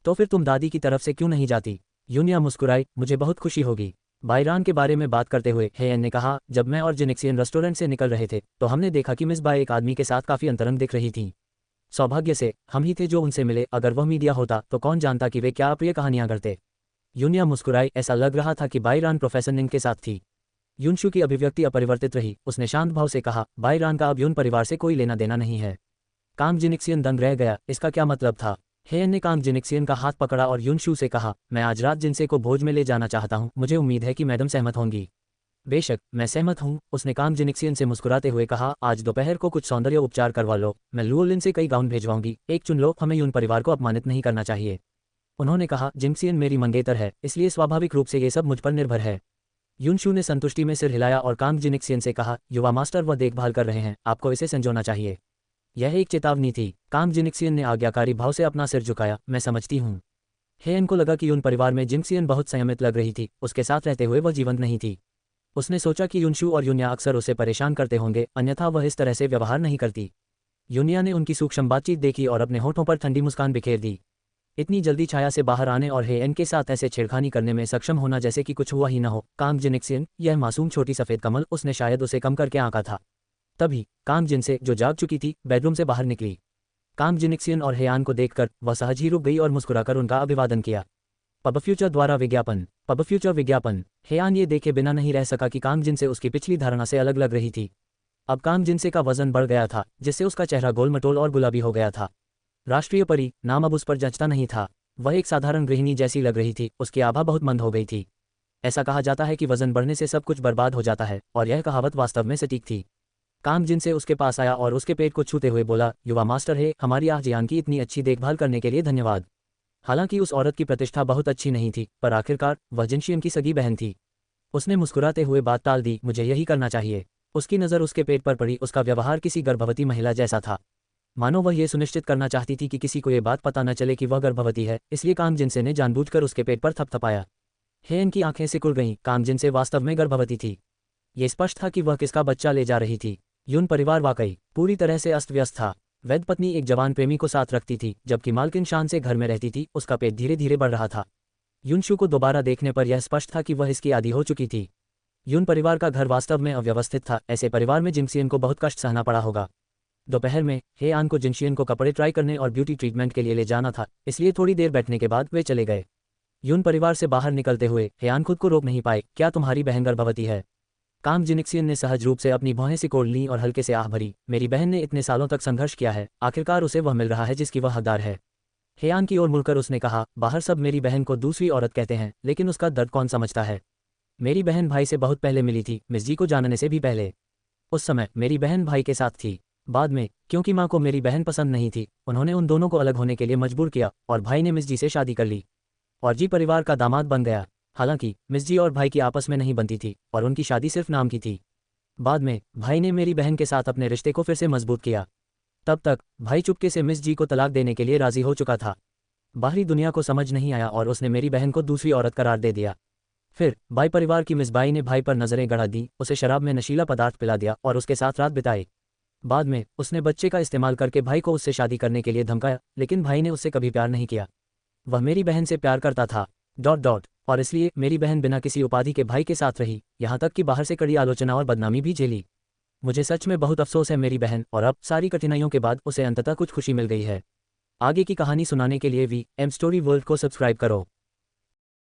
तो फिर तुम दादी की तरफ से क्यों नहीं जाती? यूनिया मुस्कुराई, मुझे बहुत खुशी होगी। बाईरान के बारे में बात करते हुए हेयन ने कहा, जब मैं और जिनिक्सियन रेस्टोरेंट से निकल रहे थे तो हमने देखा कि मिस बाई एक आदमी के साथ काफ़ी अंतरंग दिख रही थी। सौभाग्य से हम ही थे जो उनसे मिले, अगर वह मीडिया होता तो कौन जानता कि वे क्या अप्रिय कहानियां करते। यूनिया मुस्कुराई, ऐसा लग रहा था कि बाईरान प्रोफेसर निंग के साथ थी। युनशू की अभिव्यक्ति अपरिवर्तित रही। उसने शांत भाव से कहा, बाईरान का अब यून परिवार से कोई लेना देना नहीं है। कांग जिनिक्सियन दंग रह गया, इसका क्या मतलब था? हेयन ने कांग जिनिक्सियन का हाथ पकड़ा और युनशू से कहा, मैं आज रात जिनसे को भोज में ले जाना चाहता हूँ, मुझे उम्मीद है कि मैडम सहमत होंगी। बेशक, मैं सहमत हूँ, उसने कांग जिनिक्सियन से मुस्कुराते हुए कहा, आज दोपहर को कुछ सौंदर्य उपचार करवा लो, मैं लुओलिन से कई गाउन भेजवाऊंगी, एक चुन लो, हमें यून परिवार को अपमानित नहीं करना चाहिए। उन्होंने कहा, जिनिक्सियन मेरी मंगेतर है, इसलिए स्वाभाविक रूप से ये सब मुझ पर निर्भर है। युनशू ने संतुष्टि में सिर हिलाया और कांग जिनिक्सियन से कहा, युवा मास्टर वह देखभाल कर रहे हैं, आपको इसे संजोना चाहिए। यह एक चेतावनी थी। कांग जिनिक्सियन ने आज्ञाकारी भाव से अपना सिर झुकाया, मैं समझती हूँ। हेयन को लगा कि यून परिवार में जिनिक्सियन बहुत संयमित लग रही थी, उसके साथ रहते हुए वह जीवंत नहीं थी। उसने सोचा कि युनशू और यूनिया अक्सर उसे परेशान करते होंगे, अन्यथा वह इस तरह से व्यवहार नहीं करती। यूनिया ने उनकी सूक्ष्म बातचीत देखी और अपने होठों पर ठंडी मुस्कान बिखेर दी। इतनी जल्दी छाया से बाहर आने और हेएन के साथ ऐसे छेड़खानी करने में सक्षम होना जैसे कि कुछ हुआ ही न हो। कांग जिनक्सियन, यह मासूम छोटी सफ़ेद कमल, उसने शायद उसे कम करके आंका था। तभी कांग जिनसे, जो जाग चुकी थी, बेडरूम से बाहर निकली। कांग जिनक्सियन और हेयान को देखकर वह सहज ही रुक गई और मुस्कुराकर उनका अभिवादन किया। पब फ्यूचर द्वारा विज्ञापन। पब फ्यूचर विज्ञापन। हेयान ये देखे बिना नहीं रह सका कि कांग जिनसे उसकी पिछली धारणा से अलग लग रही थी। अब कांग जिनसे का वजन बढ़ गया था, जिससे उसका चेहरा गोल-मटोल और गुलाबी हो गया था। राष्ट्रीय परी नाम अब उस पर जचता नहीं था। वह एक साधारण गृहिणी जैसी लग रही थी। उसकी आभा बहुत मंद हो गई थी। ऐसा कहा जाता है कि वजन बढ़ने से सब कुछ बर्बाद हो जाता है, और यह कहावत वास्तव में सटीक थी। कांग जिनसे उसके पास आया और उसके पेट को छूते हुए बोला, युवा मास्टर है, हमारी आजियान की इतनी अच्छी देखभाल करने के लिए धन्यवाद। हालांकि उस औरत की प्रतिष्ठा बहुत अच्छी नहीं थी, पर आखिरकार वह जिनशियन की सगी बहन थी। उसने मुस्कुराते हुए बात टाल दी, मुझे यही करना चाहिए। उसकी नज़र उसके पेट पर पड़ी। उसका व्यवहार किसी गर्भवती महिला जैसा था, मानो वह ये सुनिश्चित करना चाहती थी कि किसी को ये बात पता न चले कि वह गर्भवती है। इसलिए कांग जिनसे ने जानबूझकर उसके पेट पर थपथपाया। हेएन की आंखें सिकुड़ गईं। कांग जिनसे वास्तव में गर्भवती थी। ये स्पष्ट था कि वह किसका बच्चा ले जा रही थी। यून परिवार वाकई पूरी तरह से अस्त व्यस्त था। वैद्य पत्नी एक जवान प्रेमी को साथ रखती थी, जबकि मालकिन शान से घर में रहती थी। उसका पेट धीरे धीरे बढ़ रहा था। युनशु को दोबारा देखने पर यह स्पष्ट था कि वह इसकी आदी हो चुकी थी। यून परिवार का घर वास्तव में अव्यवस्थित था। ऐसे परिवार में जिनशियन को बहुत कष्ट सहना पड़ा होगा। दोपहर में हेआन को जिनशियन को कपड़े ट्राई करने और ब्यूटी ट्रीटमेंट के लिए ले जाना था, इसलिए थोड़ी देर बैठने के बाद वे चले गए। यून परिवार से बाहर निकलते हुए हेआन खुद को रोक नहीं पाए। क्या तुम्हारी बहन गर्भवती है? कांग जिनक्सियन ने सहज रूप से अपनी भौहें सिकोड़ लीं और हल्के से आह भरी। मेरी बहन ने इतने सालों तक संघर्ष किया है, आखिरकार उसे वह मिल रहा है जिसकी वह हकदार है। हेआन की ओर मुड़कर उसने कहा, बाहर सब मेरी बहन को दूसरी औरत कहते हैं, लेकिन उसका दर्द कौन समझता है? मेरी बहन भाई से बहुत पहले मिली थी, मिस जी को जानने से भी पहले। उस समय मेरी बहन भाई के साथ थी। बाद में, क्योंकि माँ को मेरी बहन पसंद नहीं थी, उन्होंने उन दोनों को अलग होने के लिए मजबूर किया और भाई ने मिस जी से शादी कर ली और जी परिवार का दामाद बन गया। हालांकि मिस जी और भाई की आपस में नहीं बनती थी और उनकी शादी सिर्फ नाम की थी। बाद में भाई ने मेरी बहन के साथ अपने रिश्ते को फिर से मजबूत किया। तब तक भाई चुपके से मिस जी को तलाक देने के लिए राजी हो चुका था। बाहरी दुनिया को समझ नहीं आया और उसने मेरी बहन को दूसरी औरत करार दे दिया। फिर बाई परिवार की मिस बाई ने भाई पर नजरें गड़ा दी, उसे शराब में नशीला पदार्थ पिला दिया और उसके साथ रात बिताई। बाद में उसने बच्चे का इस्तेमाल करके भाई को उससे शादी करने के लिए धमकाया, लेकिन भाई ने उससे कभी प्यार नहीं किया। वह मेरी बहन से प्यार करता था और इसलिए मेरी बहन बिना किसी उपाधि के भाई के साथ रही, यहाँ तक कि बाहर से कड़ी आलोचना और बदनामी भी झेली। मुझे सच में बहुत अफसोस है मेरी बहन, और अब सारी कठिनाइयों के बाद उसे अंततः कुछ खुशी मिल गई है। आगे की कहानी सुनाने के लिए वी एम स्टोरी वर्ल्ड को सब्सक्राइब करो।